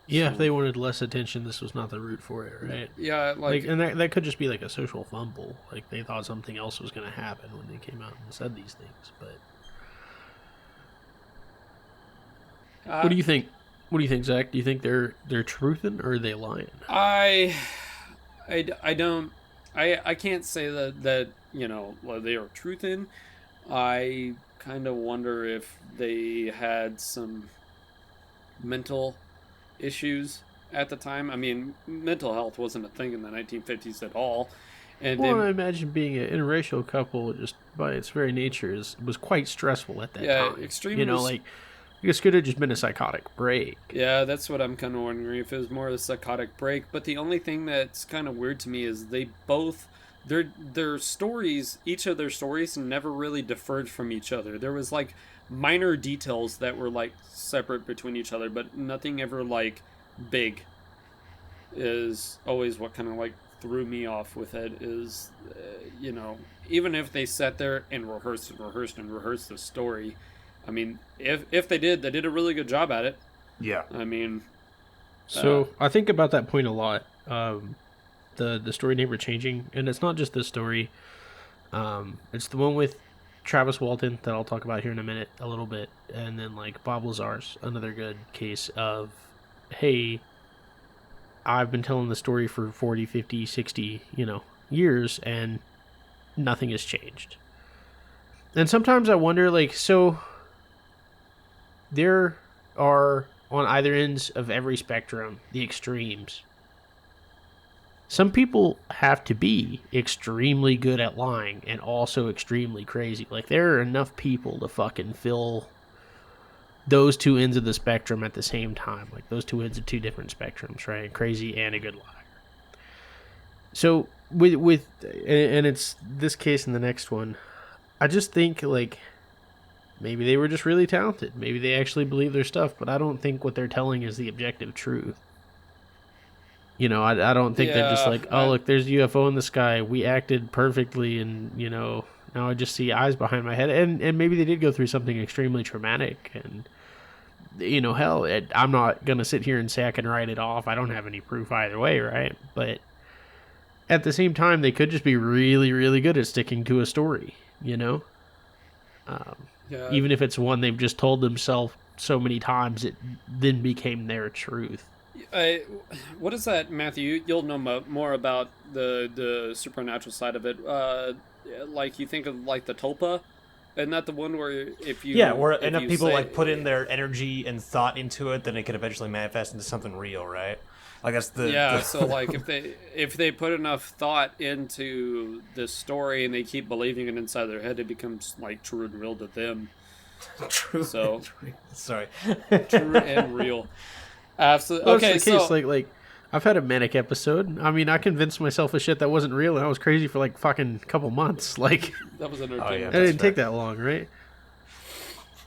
Yeah, if they wanted less attention, this was not the route for it, right? Yeah, and that could just be a social fumble. They thought something else was going to happen when they came out and said these things. But what do you think? What do you think, Zach? Do you think they're truthing, or are they lying? I don't. I can't say that they are truthing. I kind of wonder if they had some mental issues at the time. I mean, mental health wasn't a thing in the 1950s at all. And I imagine being an interracial couple, just by its very nature, was quite stressful at that time. Extremely. This could have just been a psychotic break. Yeah, that's what I'm kind of wondering, if it was more of a psychotic break. But the only thing that's kind of weird to me is they both, their stories, each of their stories never really differed from each other. There was like minor details that were like separate between each other, but nothing ever like big. Is always what kind of like threw me off with it. Is even if they sat there and rehearsed the story, I mean, if they did a really good job at it. Yeah. I mean, So I think about that point a lot. The story name changing, and it's not just this story. It's the one with Travis Walton that I'll talk about here in a minute, a little bit, and then like Bob Lazar's another good case of, hey, I've been telling the story for 40, 50, 60, years, and nothing has changed. And sometimes I wonder, like, so there are, on either ends of every spectrum, the extremes. Some people have to be extremely good at lying and also extremely crazy. Like, there are enough people to fucking fill those two ends of the spectrum at the same time. Like, those two ends of two different spectrums, right? Crazy and a good liar. So, with and it's this case and the next one, I just think, like, maybe they were just really talented. Maybe they actually believe their stuff, but I don't think what they're telling is the objective truth. I don't think they're just like, oh, look, there's a UFO in the sky. We acted perfectly, and, now I just see eyes behind my head. And maybe they did go through something extremely traumatic. And, hell, I'm not going to sit here and say I can write it off. I don't have any proof either way, right? But at the same time, they could just be really, really good at sticking to a story, yeah. Even if it's one they've just told themselves so many times, it then became their truth. What is that, Matthew? You'll know more about the supernatural side of it. Like, you think of like the tulpa, isn't that the one where where enough people say, like put in their energy and thought into it, then it could eventually manifest into something real, right? Like that's so like if they put enough thought into this story and they keep believing it inside their head, it becomes like true and real to them. True. So sorry, true and real. Absolutely. Well, Okay, it's the case. Like I've had a manic episode. I mean, I convinced myself of shit that wasn't real, and I was crazy for like fucking couple months. Like that was entertaining. It didn't take that long, right?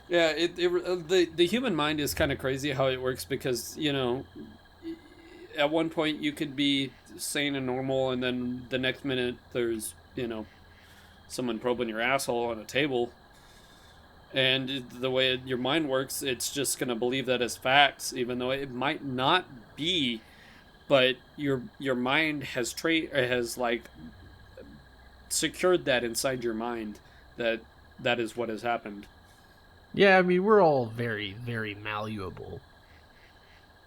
Yeah, the human mind is kind of crazy how it works, because at one point you could be sane and normal, and then the next minute there's someone probing your asshole on a table. And the way your mind works, it's just going to believe that as facts, even though it might not be. But your mind has secured that inside your mind that is what has happened. Yeah, I mean, we're all very, very malleable.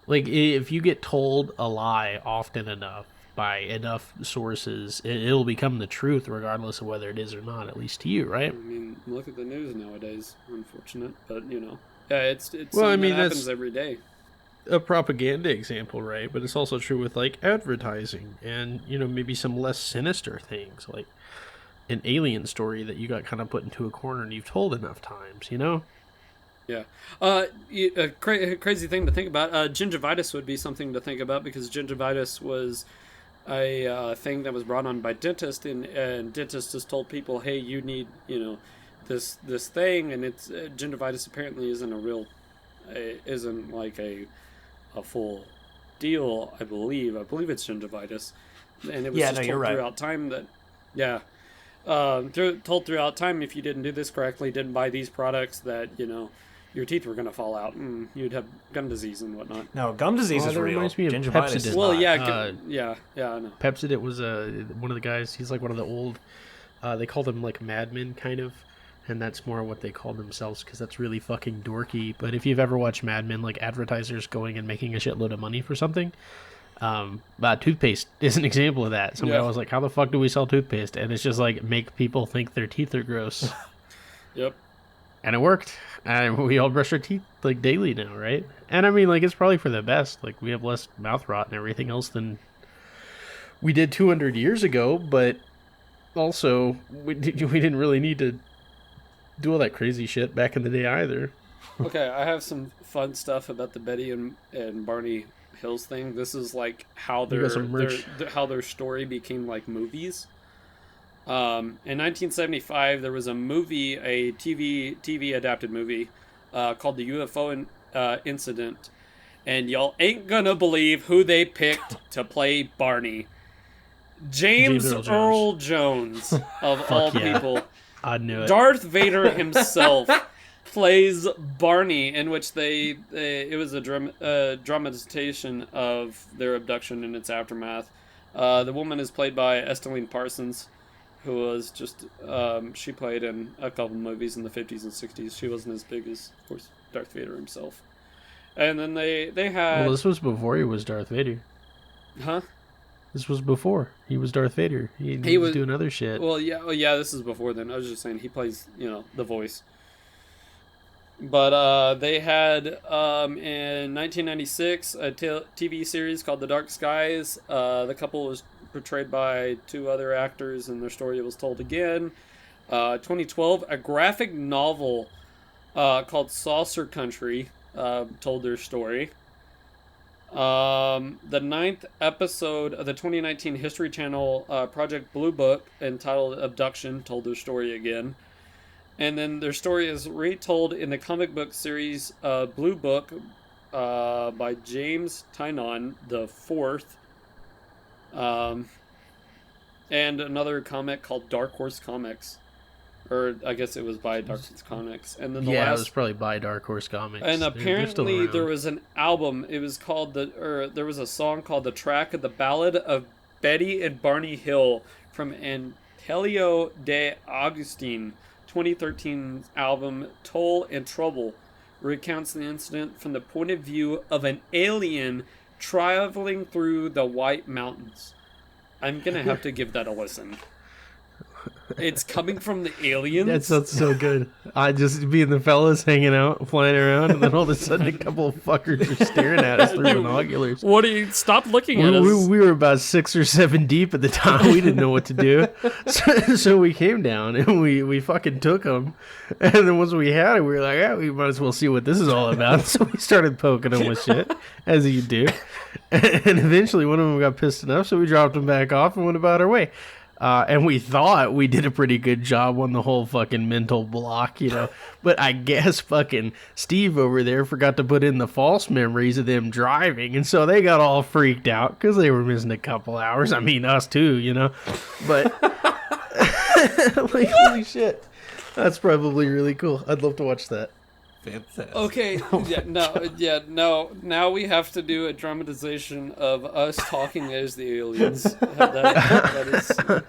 Like, if you get told a lie often enough by enough sources, it'll become the truth regardless of whether it is or not, at least to you, right? I mean, look at the news nowadays. Unfortunate, but yeah, it's well, I mean, that happens every day. A propaganda example, right? But it's also true with like advertising and maybe some less sinister things, like an alien story that you got kind of put into a corner and you've told enough times, Yeah. A crazy thing to think about. Gingivitis would be something to think about, because gingivitis was a thing that was brought on by dentists, and dentists just told people, hey, you need this thing, and it's gingivitis apparently isn't like a full deal. I believe it's gingivitis, and it was told throughout time that told throughout time, if you didn't do this correctly, didn't buy these products, that your teeth were going to fall out and you'd have gum disease and whatnot. No, gum disease is real. Reminds me of Gingivitis Pepsodent. is Well, not. yeah, I know. Pepsodent was one of the guys. He's like one of the old. They called him like Madmen, kind of, and that's more what they call themselves, because that's really fucking dorky. But if you've ever watched Mad Men, like advertisers going and making a shitload of money for something, toothpaste is an example of that. Some guy was like, "How the fuck do we sell toothpaste?" And it's just like make people think their teeth are gross. Yep. And it worked. And we all brush our teeth like daily now, right? And I mean, like, it's probably for the best. Like, we have less mouth rot and everything else than we did 200 years ago. But also, we didn't really need to do all that crazy shit back in the day either. Okay, I have some fun stuff about the Betty and Barney Hills thing. This is like how You got some merch. how their story became like movies. In 1975, there was a movie, a TV adapted movie, called the Incident, and y'all ain't gonna believe who they picked to play Barney. James Earl Jones, of all yeah. people. I knew it. Darth Vader himself plays Barney, in which it was a dramatization of their abduction and its aftermath. The woman is played by Esteline Parsons, who was just she played in a couple movies in the 50s and 60s. She wasn't as big as, of course, Darth Vader himself. And then they had... Well, this was before he was Darth Vader. Huh? This was before he was Darth Vader. He was doing other shit. Well, yeah, this is before then. I was just saying he plays, the voice. But they had, in 1996, a TV series called The Dark Skies. The couple was portrayed by two other actors, and their story was told again. 2012, a graphic novel called Saucer Country told their story. The 9th episode of the 2019 History Channel Project Blue Book, entitled Abduction, told their story again. And then their story is retold in the comic book series Blue Book by James Tynion the Fourth, and another comic called Dark Horse Comics, or I guess it was by Dark Horse Comics. And then it was probably by Dark Horse Comics. And apparently there around. was an album. It was called there was a song called "The Track of the Ballad of Betty and Barney Hill" from Antelio de Agustin. 2013 album Toll and Trouble recounts the incident from the point of view of an alien traveling through the White Mountains. I'm gonna have to give that a listen. It's coming from the aliens. That sounds so good. I just being the fellas hanging out, flying around, and then all of a sudden a couple of fuckers are staring at us through binoculars. What do you stop looking at us? We were about 6 or 7 deep at the time. We didn't know what to do, so we came down and we fucking took them. And then once we had it, we were like, yeah, we might as well see what this is all about. So we started poking them with shit, as you do. And eventually, one of them got pissed enough, so we dropped them back off and went about our way. And we thought we did a pretty good job on the whole fucking mental block, But I guess fucking Steve over there forgot to put in the false memories of them driving. And so they got all freaked out because they were missing a couple hours. I mean, us too, But, like, holy shit. That's probably really cool. I'd love to watch that. Fantastic. Okay, no. Now we have to do a dramatization of us talking as the aliens. That is,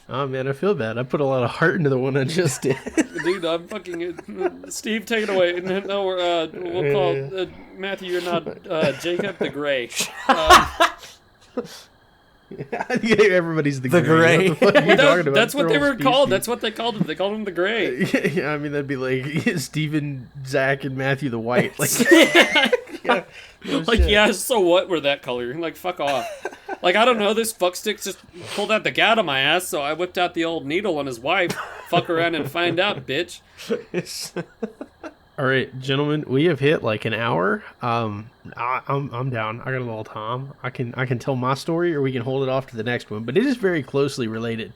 Oh, man, I feel bad. I put a lot of heart into the one I just did. dude. I'm fucking Steve. Take it away. No, we'll call Matthew. You're not Jacob the Gray. Everybody's the Gray. Gray. What the fuck are you talking about? That's what they They're all were called. species. That's what they called him. They called him the Gray. Yeah, I mean, that'd be like Steven, Zach, and Matthew the White. Like, yeah, no Like, shit. yeah, so what? We're that color. Like, fuck off. Like, I don't know. This fuckstick just pulled out the gat of my ass, so I whipped out the old needle on his wife. Fuck around and find out, bitch. All right, gentlemen, we have hit like an hour. I'm down. I got a little time. I can tell my story, or we can hold it off to the next one. But it is very closely related.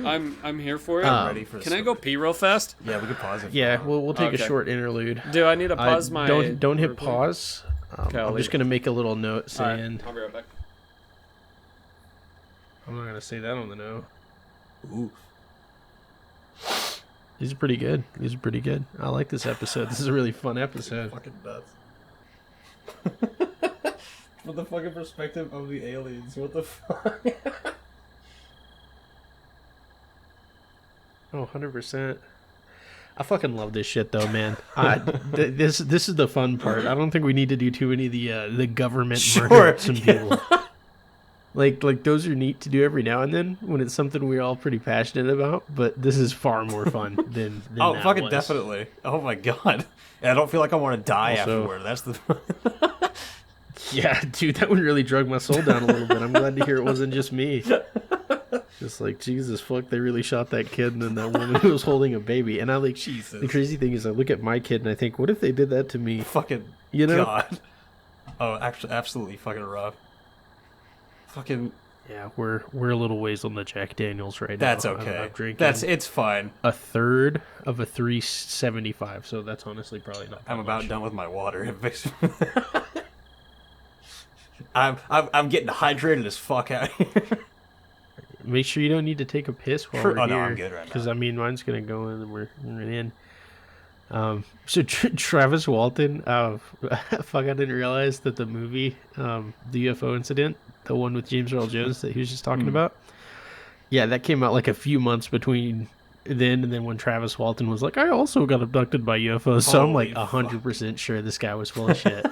I'm here for it. Ready for Can I go pee real fast? Yeah, we could pause it. Yeah, we'll take Okay. a short interlude. Do I need to pause my... Don't hit recording? pause. Okay, I'll I'm leave just it. gonna make a little note All right, saying I'll be right back. I'm not gonna say that on the note. Ooh. These are pretty good. I like this episode. This is a really fun episode. Fucking nuts. From the fucking perspective of the aliens, what the fuck? Oh, 100%. I fucking love this shit though, man. This is the fun part. I don't think we need to do too many of the government murder some people. Like those are neat to do every now and then when it's something we're all pretty passionate about. But this is far more fun than Oh, that fucking was. definitely. Oh my god. And I don't feel like I want to die Also- afterward. That's the. Yeah, dude, that one really drug my soul down a little bit. I'm glad to hear it wasn't just me. Just like, Jesus, fuck, they really shot that kid and then that woman who was holding a baby. And I like, Jesus. the crazy thing is I look at my kid and I think, what if they did that to me? Fucking You know? God. Oh, actually, absolutely fucking rough. Fucking. Yeah, we're a little ways on the Jack Daniels right That's now. okay. I'm drinking It's fine. a third of a 375, so that's honestly probably not that I'm about much. done with my water. It makes I'm getting hydrated as fuck out here. Make sure you don't need to take a piss while Sure. we're Oh, here. no, I'm good right now. Because, I mean, mine's going to go in and we're in. So Travis Walton, fuck, I didn't realize that the movie, the UFO incident, the one with James Earl Jones that he was just talking about, yeah, that came out like a few months between then and then when Travis Walton was like, I also got abducted by UFOs. So I'm like Holy 100% sure this guy was full of shit.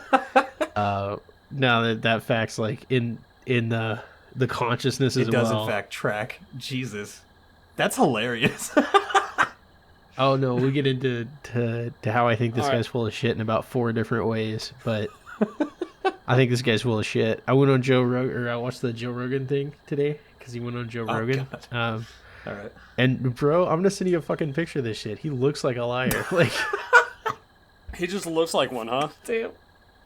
Now that fact's like in the consciousness as It does well. in fact track. Jesus, that's hilarious. Oh no, we'll get into how I think this All guy's right. full of shit in about 4 different ways, but I think this guy's full of shit. I went on Joe Rogan, or I watched the Joe Rogan thing today because he went on Joe Rogan. God. All right. And bro, I'm gonna send you a fucking picture of this shit. He looks like a liar. Like, He just looks like one, huh? Damn.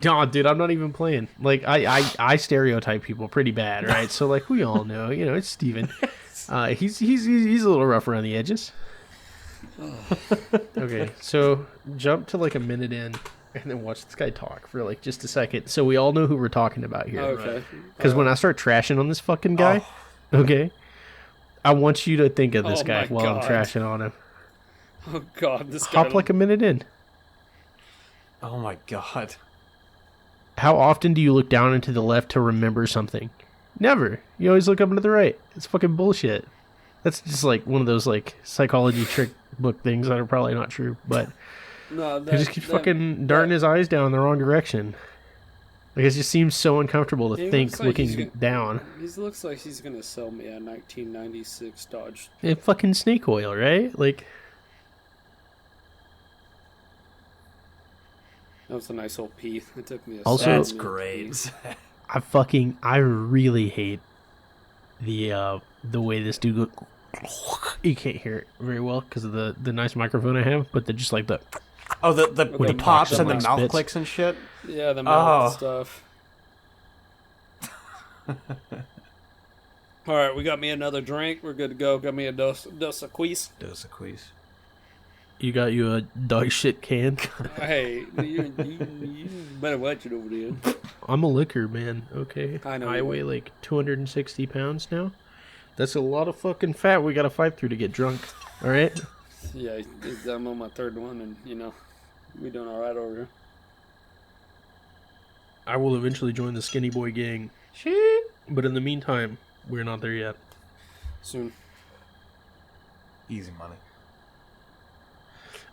no, dude, I'm not even playing. Like, I stereotype people pretty bad, right? So like, we all know, it's Steven. He's a little rough around the edges. Okay, so jump to like a minute in and then watch this guy talk for like just a second so we all know who we're talking about here. Okay. Because when I start trashing on this fucking guy, okay, I want you to think of this Oh guy my while I'm God. trashing on him. Oh God, this guy. Hop like a minute in. Oh my God. How often do you look down and to the left to remember something? Never. You always look up and to the right. It's fucking bullshit. That's just like one of those like psychology trick book things that are probably not true, but No, he just keeps fucking darting his eyes down the wrong direction. Like, it just seems so uncomfortable to He think looks like he's looking gonna- down. He looks like he's gonna sell me a 1996 Dodge. Fucking snake oil, right? Like, That was a nice old pee. It took me a Also- second That's to great. I really hate the way this dude look. You can't hear it very well because of the nice microphone I have, but just like the Oh, the When he pops talks and the and mouth spits. clicks and shit. Yeah, the mouth Oh. stuff. All right, we got me another drink. We're good to go. Got me a dos quiz. Does a quiz. you got you a dog shit can. Hey, you better watch it over there. I'm a liquor man. Okay, I know I you weigh are. like 260 pounds now. That's a lot of fucking fat we gotta fight through to get drunk. All right. Yeah, I'm on my third one, and we doing all right over here. I will eventually join the skinny boy gang. Shit. But in the meantime, we're not there yet. Soon. Easy money.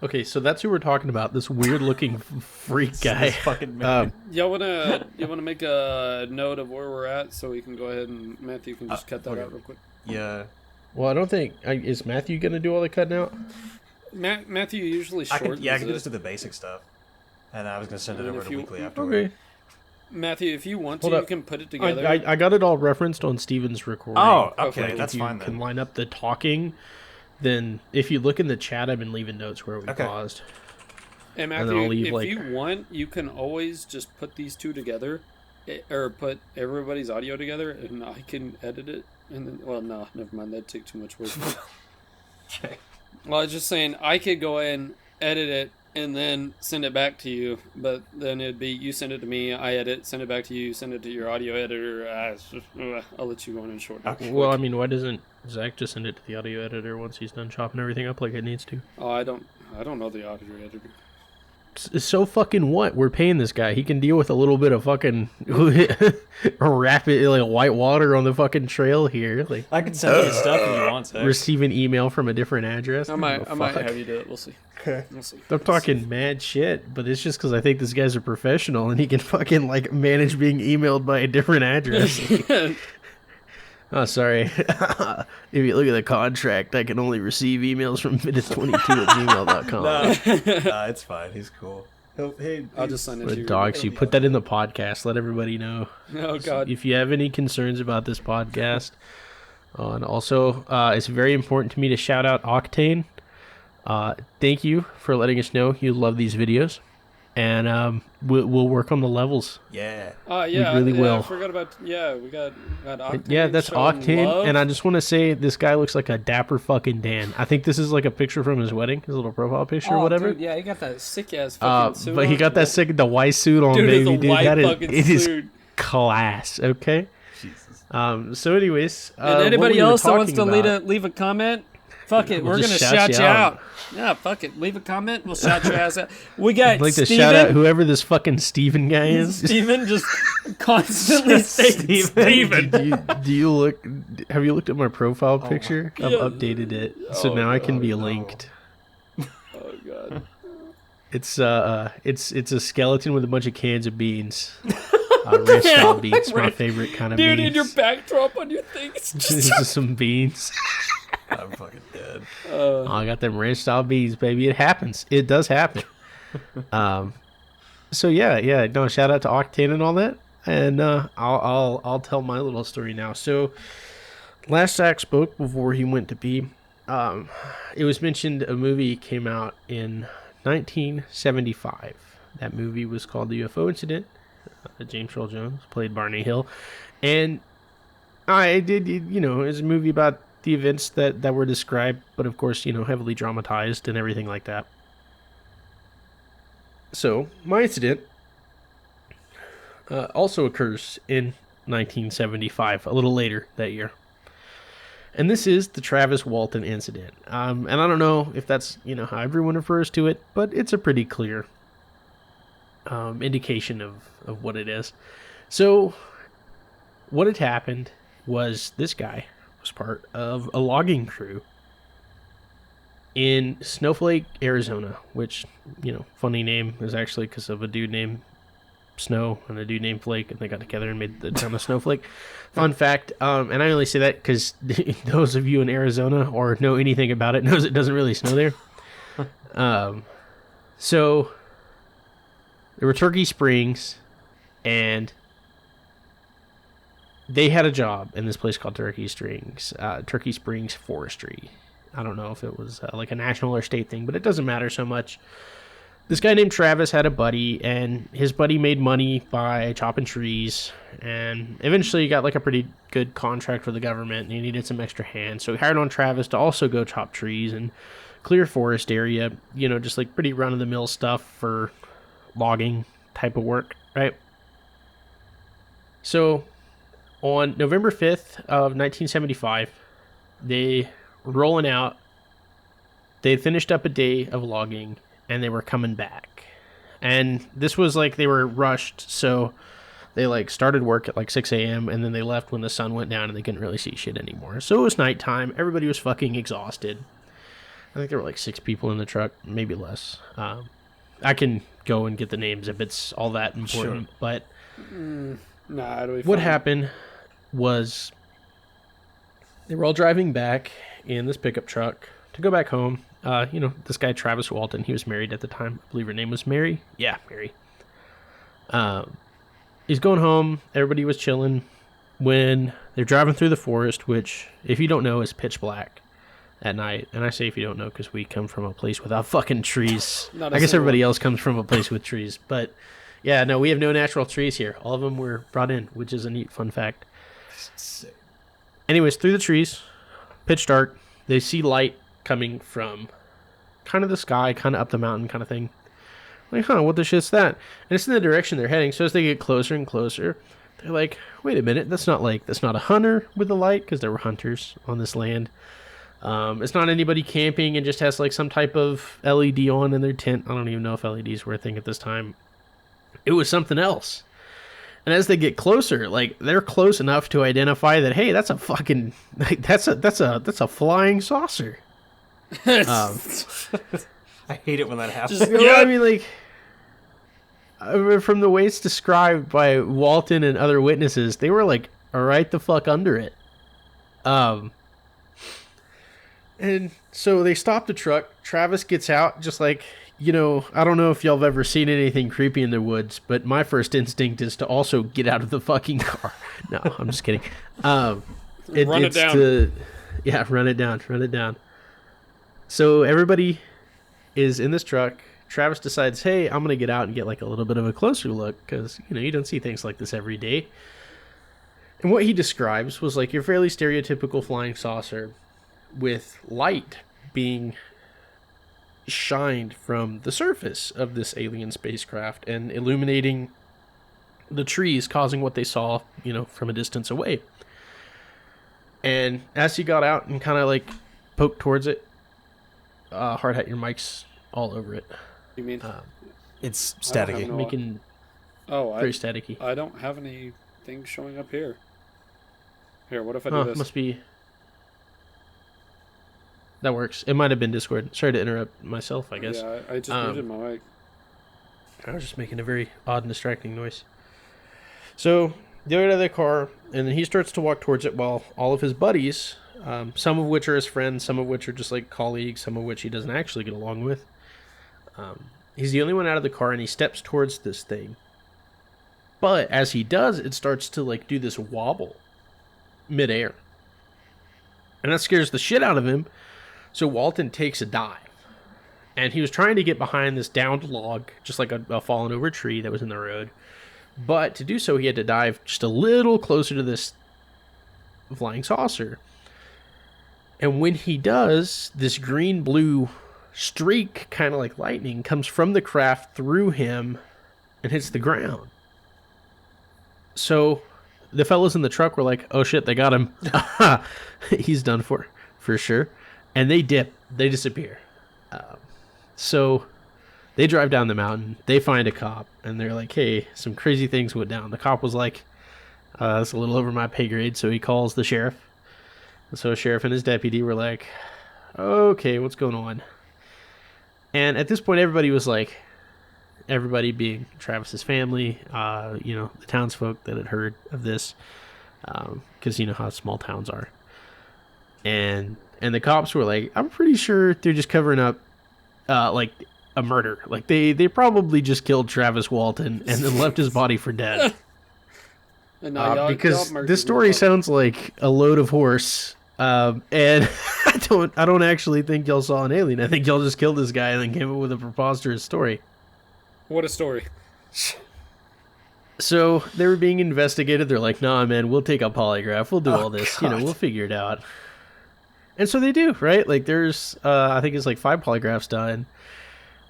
Okay, so that's who we're talking about. This weird looking freak guy. This fucking man. Y'all wanna make a note of where we're at so we can go ahead and Matthew can just cut that okay. out real quick. Yeah. Well, I don't think is Matthew gonna do all the cutting out. Matthew usually I shortens can it. just do the basic stuff. And I was going to send it And over if to you- Weekly afterward. Okay. Matthew, if you want Hold to, up. you can put it together. I got it all referenced on Steven's recording. Oh, Okay, okay. Like, That's if you fine can then. line up the talking, then if you look in the chat, I've been leaving notes where we Okay. paused. And then Matthew, I'll leave, if like- you want, you can always just put these two together, or put everybody's audio together, and I can edit it. And then, well, no, never mind. That'd take too much work. Okay. Well, I was just saying I could go ahead and edit it and then send it back to you, but then it'd be you send it to me, I edit, send it back to you, send it to your audio editor. I'll let you go on and short. Okay. Well, I mean, why doesn't Zach just send it to the audio editor once he's done chopping everything up like it needs to? Oh, I don't know the audio editor. So fucking what? We're paying this guy. He can deal with a little bit of fucking rapid, like white water on the fucking trail here. Like, I can send you stuff if you want to. receive an email from a different address. I might Fuck. have you do it. We'll see. Okay. We'll see. I'm talking mad shit, but it's just because I think this guy's a professional and he can fucking like manage being emailed by a different address. Oh, sorry. If you look at the contract, I can only receive emails from minutes22@gmail.com. Nah, it's fine. He's cool. Hey, I'll just send it to The you. dogs, you put that in the podcast. Let everybody know. Oh God. If you have any concerns about this podcast, And also, it's very important to me to shout out Octane. Thank you for letting us know you love these videos. And we'll work on the levels. Yeah. Yeah, really yeah, will. I forgot about we got Octane. Yeah, that's showing Octane. love. And I just want to say this guy looks like a dapper fucking Dan. I think this is like a picture from his wedding, his little profile picture or whatever. Dude, yeah, he got that sick ass fucking suit. But he got that sick the white suit on, dude, baby, it's a dude. white That is fucking it is suit. class. Okay. Jesus. So anyways, And what anybody we were else that wants to talking about- leave a comment, fuck it, We'll we're just gonna shout shout you you out. out. Yeah, fuck it, leave a comment, we'll shout your ass out. We got I'd like to Steven. shout out whoever this fucking Steven guy is. Steven just constantly saying Steven. Do you look? Have you looked at my profile picture? I've Yeah. updated it, so now I can be linked. Oh god. It's a skeleton with a bunch of cans of beans. Ranch style beans, my favorite kind of Dude, beans. in your backdrop on your thing, it's It's just just some beans. I'm fucking dead. Oh, I got them ranch style beans, baby. It happens. It does happen. So yeah. No, shout out to Octane and all that. And I'll tell my little story now. So last Zach spoke before he went to pee. It was mentioned a movie came out in 1975. That movie was called The UFO Incident. James Earl Jones played Barney Hill, and I did, it was a movie about the events that were described, but of course, heavily dramatized and everything like that. So my incident also occurs in 1975, a little later that year. And this is the Travis Walton incident. And I don't know if that's, how everyone refers to it, but it's a pretty clear indication of what it is. So what had happened was this guy was part of a logging crew in Snowflake, Arizona, which, funny name is actually because of a dude named Snow and a dude named Flake, and they got together and made the town of Snowflake. Fun fact, and I only say that because those of you in Arizona or know anything about it knows it doesn't really snow there. So there were Turkey Springs, and they had a job in this place called Turkey Springs Forestry. I don't know if it was like a national or state thing, but it doesn't matter so much. This guy named Travis had a buddy, and his buddy made money by chopping trees, and eventually got like a pretty good contract for the government, and he needed some extra hands. So he hired on Travis to also go chop trees and clear forest area, just like pretty run-of-the-mill stuff for logging type of work, right? So on November 5th of 1975, they were rolling out. They had finished up a day of logging, and they were coming back. And this was like they were rushed, so they like started work at like 6 a.m. and then they left when the sun went down and they couldn't really see shit anymore. So it was nighttime. Everybody was fucking exhausted. I think there were like 6 people in the truck, maybe less. I can go and get the names if it's all that important. Sure. But nah, it'll be what fine. happened was they were all driving back in this pickup truck to go back home. This guy, Travis Walton, he was married at the time. I believe her name was Mary. Yeah, Mary. He's going home. Everybody was chilling when they're driving through the forest, which, if you don't know, is pitch black at night. And I say if you don't know because we come from a place without fucking trees. I guess everybody else comes from a place with trees. But, yeah, no, we have no natural trees here. All of them were brought in, which is a neat fun fact. Anyways, through the trees, pitch dark, they see light coming from kind of the sky, kind of up the mountain kind of thing. Like, what the shit's that? And it's in the direction they're heading. So as they get closer and closer, they're like, wait a minute, that's not a hunter with a light, because there were hunters on this land. It's not anybody camping and just has like some type of LED on in their tent. I don't even know if LEDs were a thing at this time. It was something else. And as they get closer, like they're close enough to identify that, hey, that's a fucking that's a flying saucer. I hate it when that happens. I mean, like, from the way it's described by Walton and other witnesses, they were like right the fuck under it. And so they stop the truck. Travis gets out, just like, I don't know if y'all have ever seen anything creepy in the woods, but my first instinct is to also get out of the fucking car. No, I'm just kidding. Run it down. Run it down. Run it down. So everybody is in this truck. Travis decides, hey, I'm going to get out and get like a little bit of a closer look because, you don't see things like this every day. And what he describes was like your fairly stereotypical flying saucer with light being shined from the surface of this alien spacecraft and illuminating the trees, causing what they saw, from a distance away. And as he got out and kind of like poked towards it, hard hat, your mic's all over it. You mean It's staticky. Making Oh, very staticky. I don't have anything showing up here. Here, what if I do this? Must be. That works. It might have been Discord. Sorry to interrupt myself, I guess. Yeah, I just muted my mic. I was just making a very odd and distracting noise. So, they get out of the car, and then he starts to walk towards it while all of his buddies, some of which are his friends, some of which are just like colleagues, some of which he doesn't actually get along with. He's the only one out of the car, and he steps towards this thing. But as he does, it starts to like do this wobble midair. And that scares the shit out of him. So Walton takes a dive. And he was trying to get behind this downed log, just like a fallen over tree that was in the road. But to do so, he had to dive just a little closer to this flying saucer. And when he does, this green-blue streak, kind of like lightning, comes from the craft through him and hits the ground. So the fellas in the truck were like, oh shit, they got him. He's done for sure. And they dip. They disappear. So they drive down the mountain. They find a cop. And they're like, hey, some crazy things went down. The cop was like, that's a little over my pay grade. So he calls the sheriff. And so the sheriff and his deputy were like, okay, what's going on? And at this point, everybody was like, everybody being Travis's family, the townsfolk that had heard of this, because you know how small towns are. And the cops were like, I'm pretty sure they're just covering up, like a murder. Like they probably just killed Travis Walton and then left his body for dead. And now because this story sounds like a load of horse. And I don't actually think y'all saw an alien. I think y'all just killed this guy and then came up with a preposterous story. What a story. So they were being investigated. They're like, nah, man, we'll take a polygraph. We'll do all this. God. We'll figure it out. And so they do, right? Like there's, I think it's like 5 polygraphs done.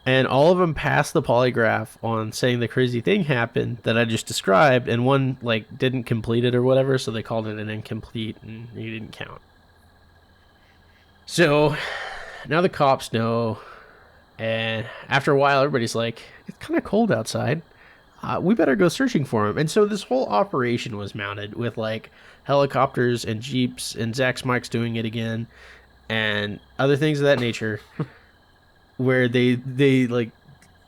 And all of them passed the polygraph on saying the crazy thing happened that I just described. And one like didn't complete it or whatever. So they called it an incomplete and he didn't count. So now the cops know. And after a while, everybody's like, it's kind of cold outside. We better go searching for him. And so this whole operation was mounted with like helicopters and jeeps and Zach Smike's doing it again and other things of that nature where they like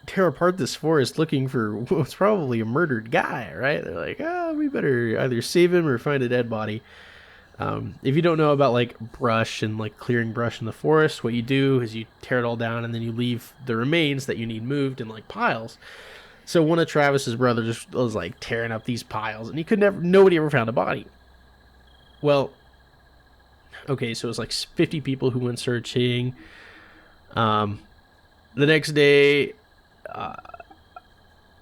tear apart this forest looking for what's probably a murdered guy, right? They're like, we better either save him or find a dead body. If you don't know about like brush and like clearing brush in the forest, what you do is you tear it all down and then you leave the remains that you need moved in like piles. So one of Travis's brothers was like tearing up these piles and nobody ever found a body. Well, okay, so it was like 50 people who went searching. The next day,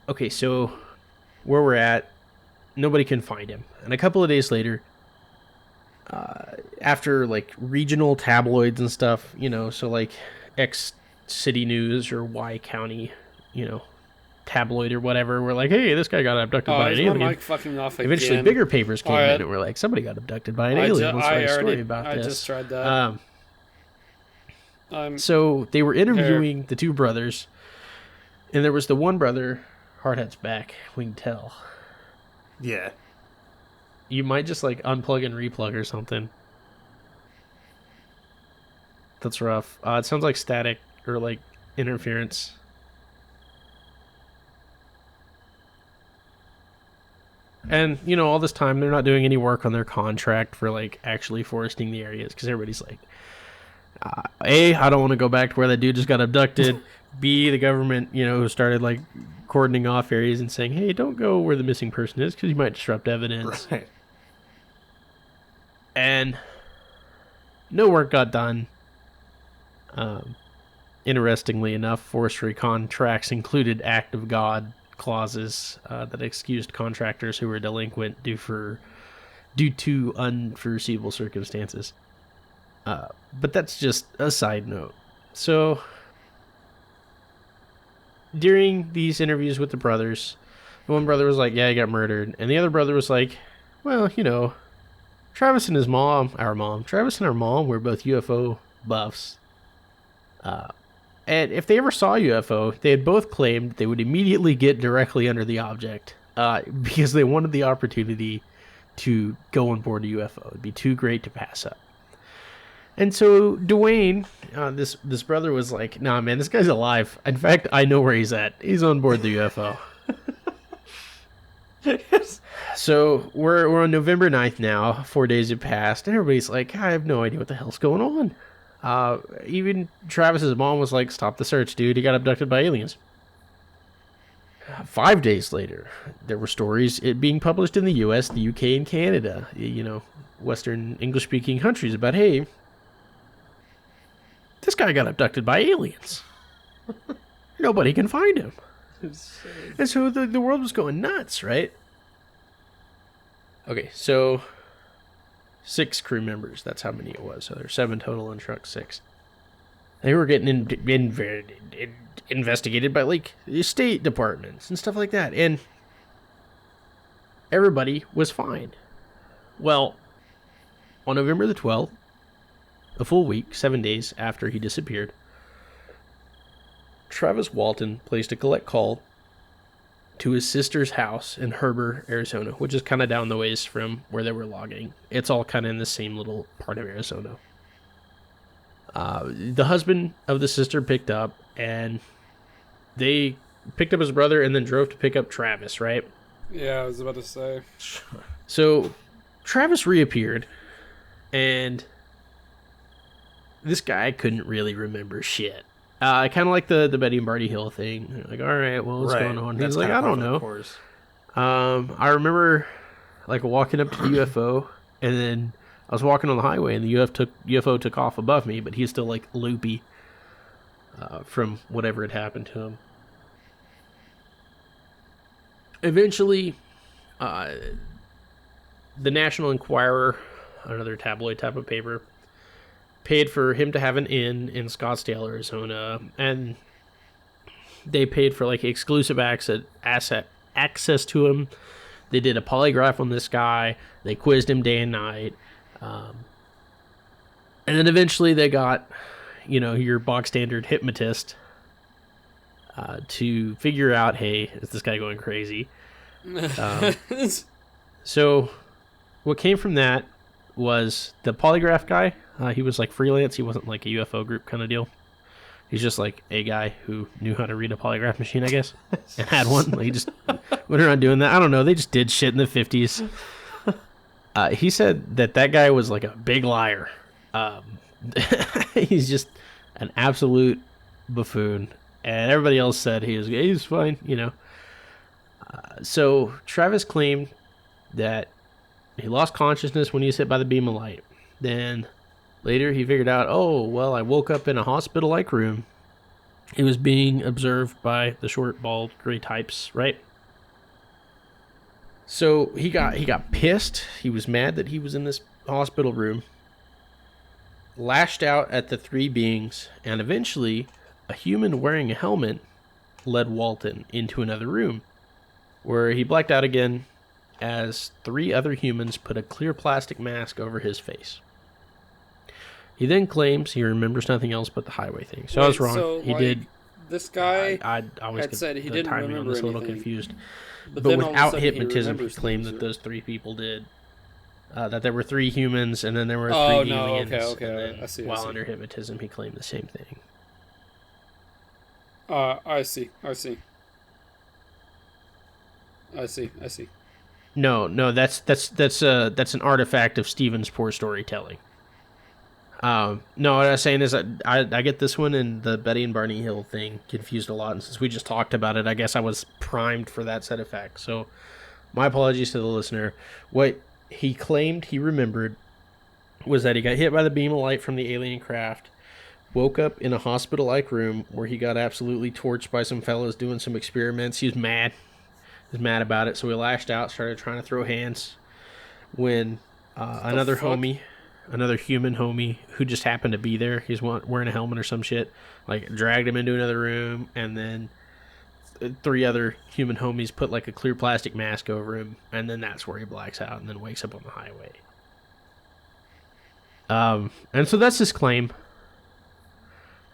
okay, so where we're at, nobody can find him. And a couple of days later, after like regional tabloids and stuff, so like X City News or Y County, tabloid or whatever, we're like, hey, this guy got abducted by an alien. Mic fucking off again. Eventually, bigger papers came in and we're like, somebody got abducted by an alien. Let's write a story about this. I just tried that. So they were interviewing the 2 brothers, and there was the one brother, Hardhead's back, we can tell. Yeah. You might just like unplug and replug or something. That's rough. It sounds like static or like interference. And, all this time they're not doing any work on their contract for like actually foresting the areas because everybody's like, A, I don't want to go back to where that dude just got abducted. B, the government, who started like cordoning off areas and saying, hey, don't go where the missing person is because you might disrupt evidence. Right. And no work got done. Interestingly enough, forestry contracts included act of God clauses that excused contractors who were delinquent due to unforeseeable circumstances. But that's just a side note. So, during these interviews with the brothers, one brother was like, yeah, he got murdered. And the other brother was like, well, Travis and our mom were both UFO buffs. And if they ever saw a UFO, they had both claimed they would immediately get directly under the object because they wanted the opportunity to go on board a UFO. It'd be too great to pass up. And so Dwayne, this brother was like, nah, man, this guy's alive. In fact, I know where he's at. He's on board the UFO. So we're on November 9th now. 4 days have passed, and everybody's like, I have no idea what the hell's going on. Even Travis's mom was like, stop the search, dude. He got abducted by aliens. 5 days later, there were stories it being published in the US, the UK, and Canada, Western English-speaking countries about, hey, this guy got abducted by aliens. Nobody can find him. And so the world was going nuts, right? Okay, so 6 crew members. That's how many it was. So there's 7 total on truck 6. They were getting investigated by like state departments and stuff like that, and everybody was fine. Well, on November the 12th, a full week, 7 days after he disappeared, Travis Walton placed a collect call to his sister's house in Heber, Arizona, which is kind of down the ways from where they were logging. It's all kind of in the same little part of Arizona. The husband of the sister picked up, and they picked up his brother and then drove to pick up Travis, right? Yeah, I was about to say. So Travis reappeared, and this guy couldn't really remember shit. Kind of like the Betty and Barty Hill thing. Like, all right, well, what's going on? He's like, I don't know. I remember like walking up to the UFO, and then I was walking on the highway, and the UFO took off above me, but he's still like loopy from whatever had happened to him. Eventually, the National Enquirer, another tabloid type of paper, paid for him to have an inn in Scottsdale, Arizona, and they paid for like exclusive access to him. They did a polygraph on this guy. They quizzed him day and night. And then eventually they got, your bog standard hypnotist to figure out, hey, is this guy going crazy? So what came from that was the polygraph guy. He was like freelance. He wasn't like a UFO group kind of deal. He's just like a guy who knew how to read a polygraph machine, I guess, and had one. Like, he just went around doing that. I don't know. They just did shit in the 50s. He said that guy was like a big liar. He's just an absolute buffoon. And everybody else said he's fine, So Travis claimed that he lost consciousness when he was hit by the beam of light. Then later he figured out, oh, well, I woke up in a hospital-like room. He was being observed by the short, bald, gray types, right? So he got pissed. He was mad that he was in this hospital room, lashed out at the 3 beings, and eventually a human wearing a helmet led Walton into another room, where he blacked out again as 3 other humans put a clear plastic mask over his face. He then claims he remembers nothing else but the highway thing. So I was wrong. So, he did. This guy I always had said he didn't timing remember on this a little anything. confused. But But then all of a without sudden he hypnotism, he remembers claimed things, that those 3 people did. That there were 3 humans, and then there were 3 Oh, no, aliens. okay, and then I see. While under hypnotism, he claimed the same thing. I see. No, that's an artifact of Stephen's poor storytelling. No, what I was saying is I get this one and the Betty and Barney Hill thing confused a lot, and since we just talked about it, I guess I was primed for that set of facts. So my apologies to the listener. What he claimed he remembered was that he got hit by the beam of light from the alien craft, woke up in a hospital-like room where he got absolutely torched by some fellows doing some experiments. He was mad. He was mad about it, so he lashed out, started trying to throw hands. When another homie, another human homie who just happened to be there, he's wearing a helmet or some shit, like dragged him into another room, and then 3 other human homies put like a clear plastic mask over him, and then that's where he blacks out and then wakes up on the highway. And so that's his claim.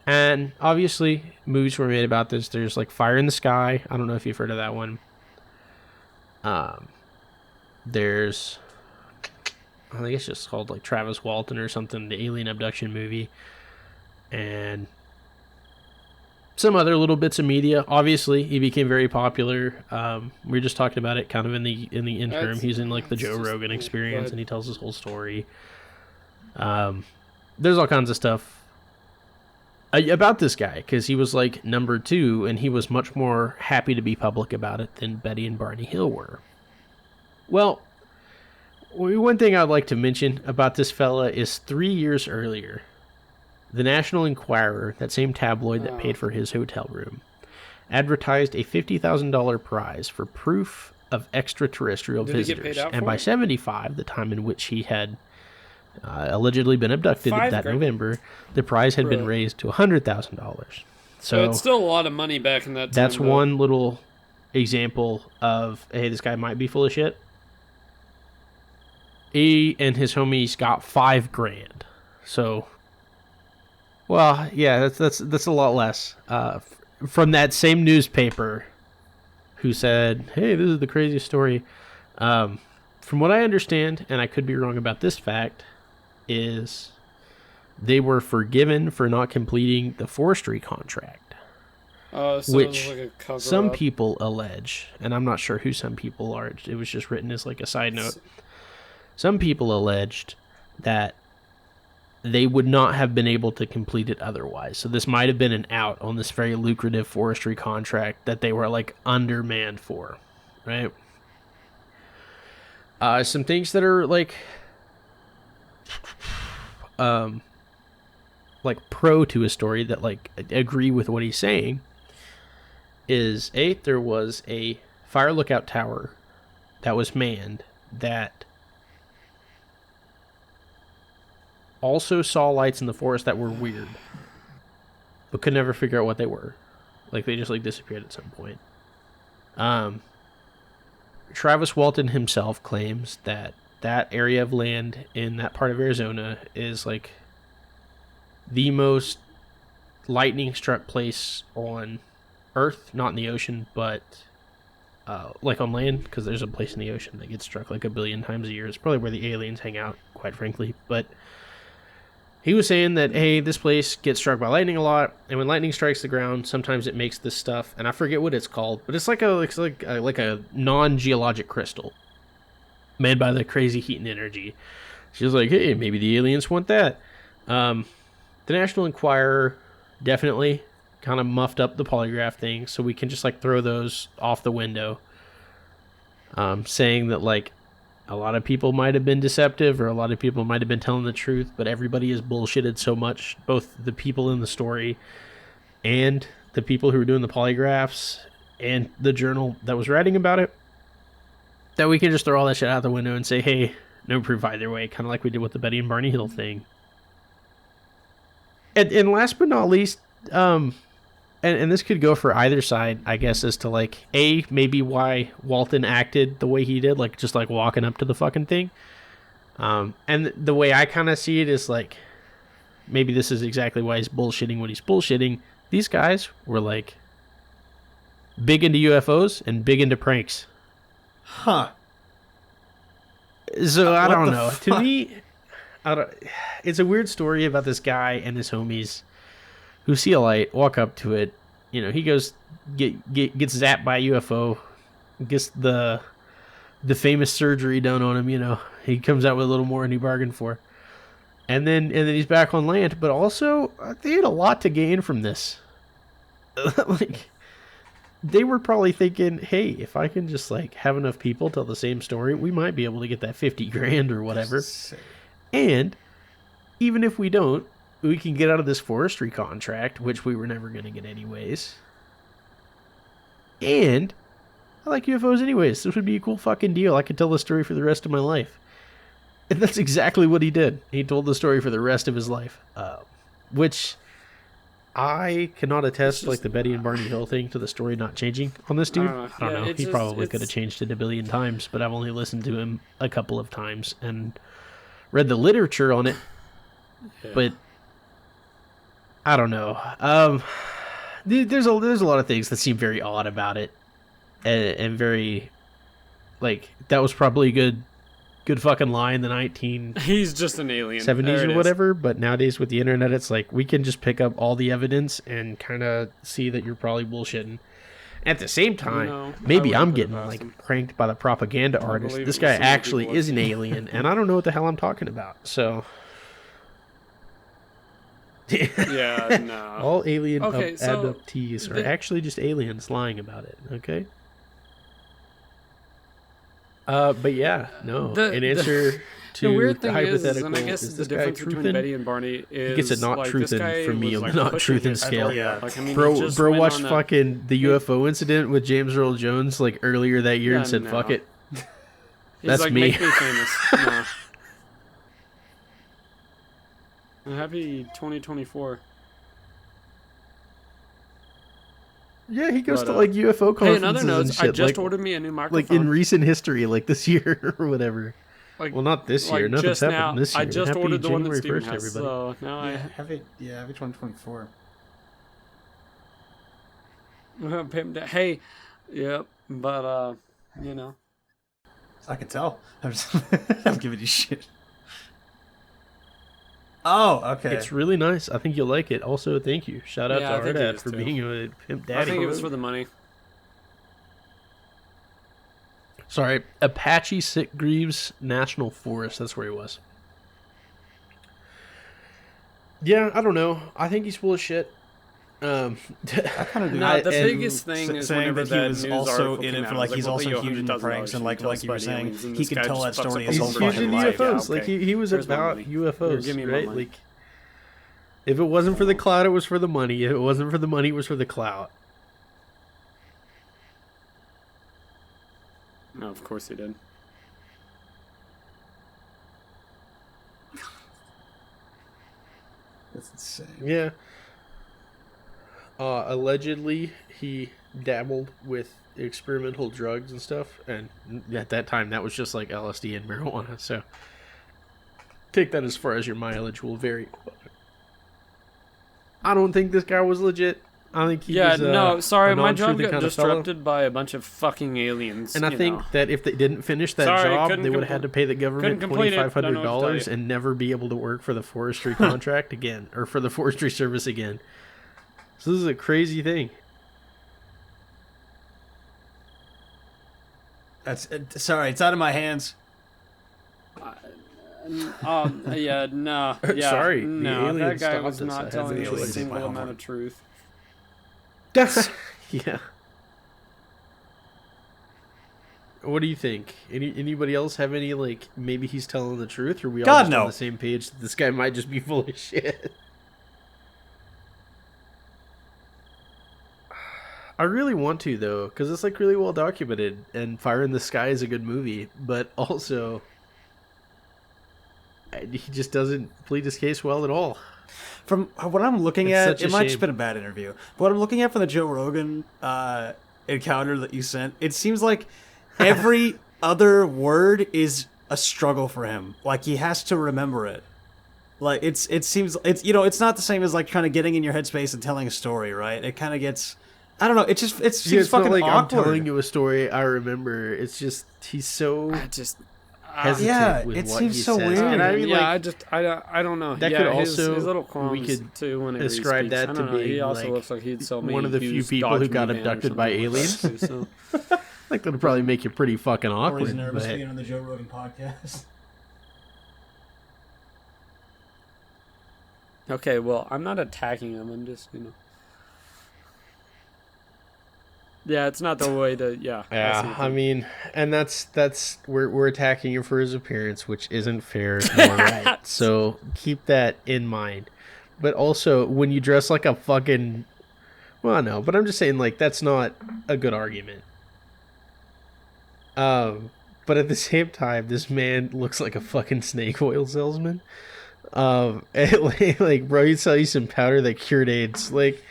And obviously, movies were made about this. There's like Fire in the Sky. I don't know if you've heard of that one. There's, I think it's just called like Travis Walton or something, the alien abduction movie. And some other little bits of media. Obviously, he became very popular. We were just talking about it kind of in the interim. He's in like the Joe Rogan Experience, and he tells his whole story. There's all kinds of stuff about this guy, because he was like number 2, and he was much more happy to be public about it than Betty and Barney Hill were. Well, one thing I'd like to mention about this fella is 3 years earlier, the National Enquirer, that same tabloid that paid for his hotel room, advertised a $50,000 prize for proof of extraterrestrial visitors. And by 75, the time in which he had allegedly been abducted that November, the prize had been raised to $100,000. So it's still a lot of money back in that time. That's one little example of, hey, this guy might be full of shit. He and his homies got $5,000. So, well, yeah, that's a lot less. From that same newspaper, who said, hey, this is the craziest story. From what I understand, and I could be wrong about this fact, is they were forgiven for not completing the forestry contract, which like some people allege, and I'm not sure who some people are. It was just written as like a side note. Some people alleged that they would not have been able to complete it otherwise. So this might have been an out on this very lucrative forestry contract that they were like undermanned for, right? Some things that are like pro to a story that like agree with what he's saying is there was a fire lookout tower that was manned that also saw lights in the forest that were weird, but could never figure out what they were. Like they just like disappeared at some point. Travis Walton himself claims that area of land in that part of Arizona is like the most lightning struck place on Earth, not in the ocean, but like on land, because there's a place in the ocean that gets struck like 1 billion times a year. It's probably where the aliens hang out, quite frankly. But he was saying that, hey, this place gets struck by lightning a lot, and when lightning strikes the ground, sometimes it makes this stuff, and I forget what it's called, but it's like a non-geologic crystal made by the crazy heat and energy. She was like, hey, maybe the aliens want that. The National Enquirer definitely kind of muffed up the polygraph thing, so we can just like throw those off the window, saying that like a lot of people might have been deceptive, or a lot of people might have been telling the truth, but everybody is bullshitted so much, both the people in the story and the people who were doing the polygraphs and the journal that was writing about it, that we can just throw all that shit out the window and say, hey, no proof either way, kind of like we did with the Betty and Barney Hill thing. And last but not least, and this could go for either side, I guess, as to like, maybe why Walton acted the way he did, like just like walking up to the fucking thing. And the way I kind of see it is like, maybe this is exactly why he's bullshitting what he's bullshitting. These guys were like big into UFOs and big into pranks. Huh. So I don't know. To me, it's a weird story about this guy and his homies who see a light, walk up to it. You know, he gets zapped by a UFO, gets the famous surgery done on him. You know, he comes out with a little more than he bargained for, and then he's back on land. But also, they had a lot to gain from this. Like, they were probably thinking, hey, if I can just like have enough people tell the same story, we might be able to get that $50,000 or whatever. And even if we don't, we can get out of this forestry contract, which we were never going to get anyways. And I like UFOs anyways. This would be a cool fucking deal. I could tell the story for the rest of my life. And that's exactly what he did. He told the story for the rest of his life. Which I cannot attest, like the Betty and Barney Hill thing, to the story not changing on this dude. I don't know. He probably could have changed it a billion times, but I've only listened to him a couple of times and read the literature on it. Yeah. But I don't know. There's a lot of things that seem very odd about it, and very, like, that was probably a good fucking lie in the 1970s He's just an alien. or whatever. But nowadays with the internet, it's like we can just pick up all the evidence and kind of see that you're probably bullshitting. At the same time, maybe I'm getting like pranked by the propaganda artist. This guy actually is an alien, and I don't know what the hell I'm talking about. So. Yeah, no. All alien abductees are actually just aliens lying about it, okay? But yeah, no. An answer to the weird thing hypothetical is, and I guess is the this guy difference between Betty and Barney is he gets a not like, truthin from me on the not truthin scale. Yeah. Like, I mean, bro watched fucking the UFO incident with James Earl Jones like earlier that year and said, "Fuck it." That's like, me. Make me famous. No. Happy 2024. Yeah, he goes to like UFO conferences. Hey, in other notes, and shit, I just ordered me a new microphone. Like in recent history, like this year or whatever. Like, well, not this year. Nothing's happened this year. I just Happy ordered the one that January Steven 1st, has. everybody. So now happy 2024. Hey, yep, but you know, I can tell. I'm giving you shit. Oh, okay. It's really nice. I think you'll like it. Also, thank you. Shout out to our dad for being a pimp daddy. I think it was for the money. Sorry, Apache Sitgreaves National Forest. That's where he was. Yeah, I don't know. I think he's full of shit. I kind of do. No, the biggest thing is saying that he was news also in it for like he's also huge in the pranks and like you were saying he could tell that story his whole fucking life. UFOs. Like he was about UFOs, right? Like if it wasn't for the clout, it was for the money. If it wasn't for the money, it was for the clout. No, of course he did. That's insane. Yeah. Allegedly, he dabbled with experimental drugs and stuff, and at that time, that was just like LSD and marijuana. So, take that as far as your mileage will vary. I don't think this guy was legit. I think he was. No, sorry, my job kind got of disrupted by a bunch of fucking aliens. And I think that if they didn't finish that job, they would have had to pay the government $2,500 and never be able to work for the forestry contract again, or for the forestry service again. So this is a crazy thing. That's sorry, it's out of my hands. Yeah, no, yeah, sorry, no, that guy was not telling you a single amount of truth. Yeah. What do you think? Anybody else have any, like, maybe he's telling the truth, or we all just on the same page that this guy might just be full of shit? I really want to, though, because it's like really well documented, and Fire in the Sky is a good movie, but also he just doesn't plead his case well at all. From what I'm looking at, it might have just been a bad interview. But what I'm looking at from the Joe Rogan encounter that you sent, it seems like every other word is a struggle for him. Like he has to remember it. Like it seems it's not the same as like kind of getting in your headspace and telling a story, right? It kind of gets, I don't know. It seems fucking not like awkward. I'm telling you a story I remember. It's just he's so hesitant with it what seems he so says. weird. And I mean, I don't know. That could also his little qualms we could too when ascribe that to being he also like looks like he'd sell me one of the few people who got abducted by aliens. Too, so. Like that'll probably make you pretty fucking awkward. Or he's nervous but... being on the Joe Rogan podcast. Okay, well, I'm not attacking him. I'm just, Yeah, it's not the way to. Yeah. Yeah, I mean, and that's we're attacking him for his appearance, which isn't fair nor right. So keep that in mind. But also, when you dress like a fucking, well, no, but I'm just saying, like, that's not a good argument. But at the same time, this man looks like a fucking snake oil salesman. And, like, bro, he'd sell you some powder that cured AIDS. Like,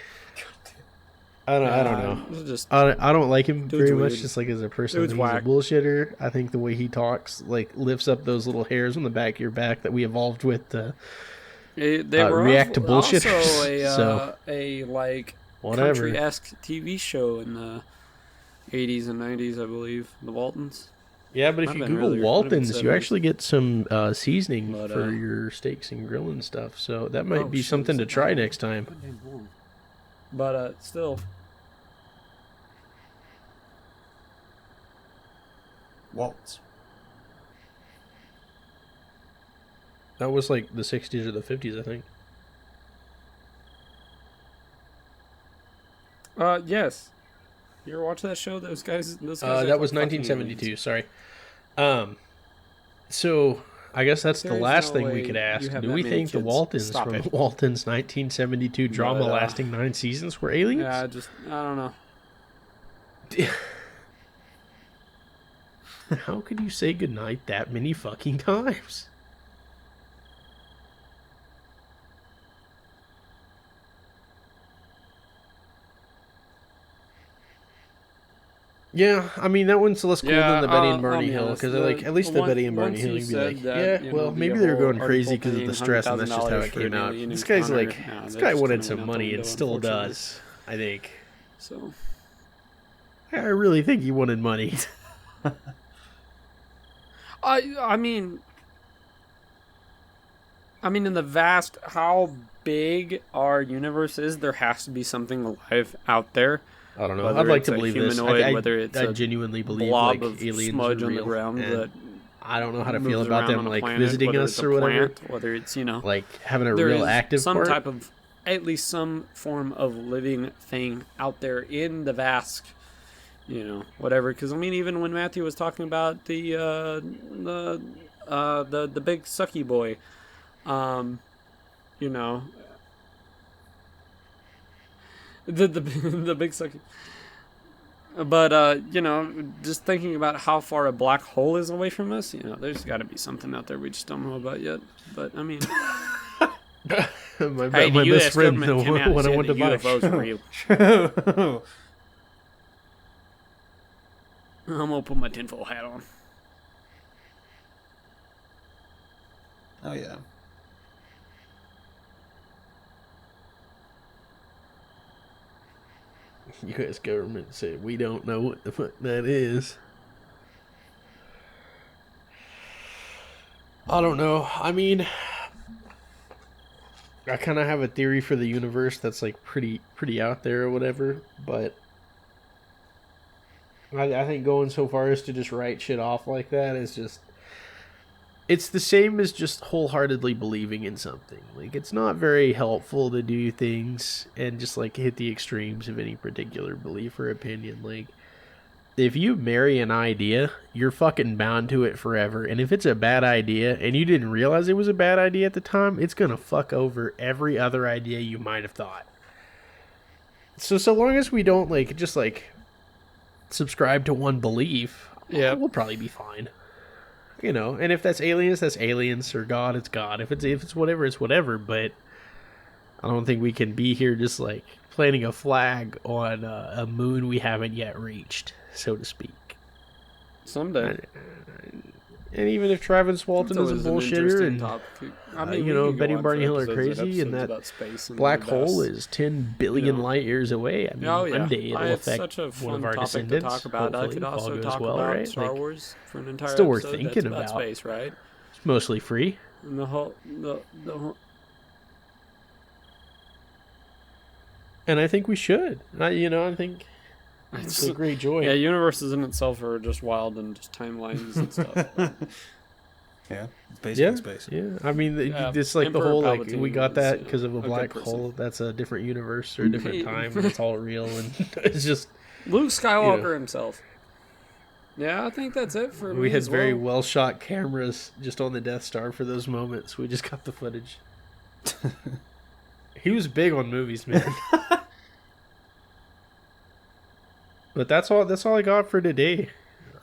I don't know. Just I don't like him very weird. much, just like as a person. Dude's He's whack. a bullshitter. I think the way he talks, like, lifts up those little hairs on the back of your back that we evolved with to They were react to also bullshitters. a like Whatever. country-esque TV show in the 80s and 90s, I believe. The Waltons. Yeah, but if Might you have been Google earlier. Might have been Waltons, you 70s. actually get some seasoning But, for your steaks and grilling stuff. So that might Oh, be shit, something to it's try not- next time. But still, Waltz. That was like the 60s or the 50s, I think. yes. You ever watch that show? Those guys are That was fucking 1972, sorry. So I guess that's the There's last no thing we way could you ask. have Do that we many think the kids. Waltons Stop from it. Waltons 1972 drama But, lasting 9 seasons were aliens? Yeah, I don't know. How could you say goodnight that many fucking times? Yeah, I mean that one's less cool than the Betty and Barney Hill because at least the Betty and Barney Hill, you'd be like, yeah, well, maybe they were going crazy because of the stress, and that's just how it came out. This guy's like, this guy wanted some money and still does, I think. So I really think he wanted money. I mean, in the vast, how big our universe is, there has to be something alive out there. I don't know. Whether I'd like it's to a believe this. humanoid, whether it's I a genuinely believe blob like of aliens smudge are on the real, ground and that I don't know how to feel moves about around them on a like planet, visiting whether us it's a or whatever. plant, whether it's Like having a there real is active some part. type of, at least some form of living thing out there in the vast, whatever. Because I mean, even when Matthew was talking about the big sucky boy, the big sucky. But just thinking about how far a black hole is away from us, there's got to be something out there we just don't know about yet. But I mean, my hey, the best U.S. friend, government came out and when I said went the to buy. UFOs are real. Oh I'm gonna put my tinfoil hat on. yeah. U.S. government said we don't know what the fuck that is. I don't know. I mean, I kind of have a theory for the universe that's like pretty out there or whatever, but I think going so far as to just write shit off like that is just, it's the same as just wholeheartedly believing in something. Like, it's not very helpful to do things and just like hit the extremes of any particular belief or opinion. Like, if you marry an idea, you're fucking bound to it forever. And if it's a bad idea and you didn't realize it was a bad idea at the time, it's gonna fuck over every other idea you might have thought. So long as we don't like just like subscribe to one belief, we'll probably be fine. And if that's aliens, or God, it's God. If it's whatever, it's whatever. But I don't think we can be here just like planting a flag on a moon we haven't yet reached, so to speak. Someday. And even if Travis Walton is a bullshitter, and Betty and Barney Hill are crazy, and that black hole is 10 billion light years away. I mean, one day it'll affect such a one fun of our topic descendants. to talk about. I Hopefully, could if all also goes talk well, about right? Star Like, Wars for an entire still worth episode. thinking That's about about. space, right? It's mostly free. And the whole. And I think we should. I think it's a great joy. Yeah, universes in itself are just wild and just timelines and stuff. Yeah, it's basically space. Yeah, I mean, it's like Emperor the whole like Palpatine we got was, that because of a a good black person. hole. That's a different universe or a different time, and it's all real, and it's just Luke Skywalker himself. Yeah, I think that's it for me. We had as very well. well shot cameras just on the Death Star for those moments. We just got the footage. He was big on movies, man. But that's all I got for today.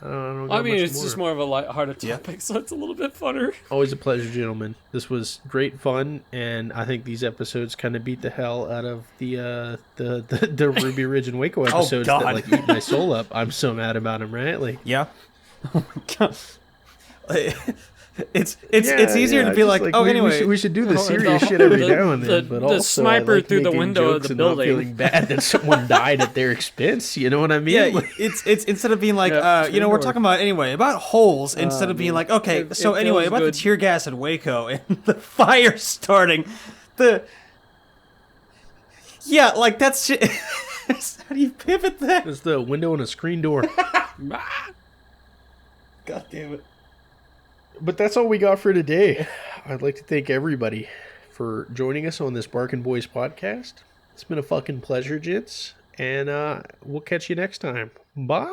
I don't got I mean, much it's just more of a lighthearted topic, so it's a little bit funner. Always a pleasure, gentlemen. This was great fun, and I think these episodes kind of beat the hell out of the Ruby Ridge and Waco episodes that God. like eat my soul up. I'm so mad about them, right? Like, Yeah. Oh my god. It's easier to be like, oh, anyway. we should do the serious shit every now and then, but the also sniper I like through the making window of jokes the and not building. feeling bad that someone died at their expense. You know what I mean? Yeah, Like, it's instead of being like, Yeah, you know, we're sure. talking about about holes instead of being man. like, okay, It so anyway, feels about good. the tear gas at Waco and the fire starting, like that's shit. How do you pivot that? it's the window and a screen door. God damn it. But that's all we got for today. I'd like to thank everybody for joining us on this Barkin Boys podcast. It's been a fucking pleasure, gents. And we'll catch you next time. Bye.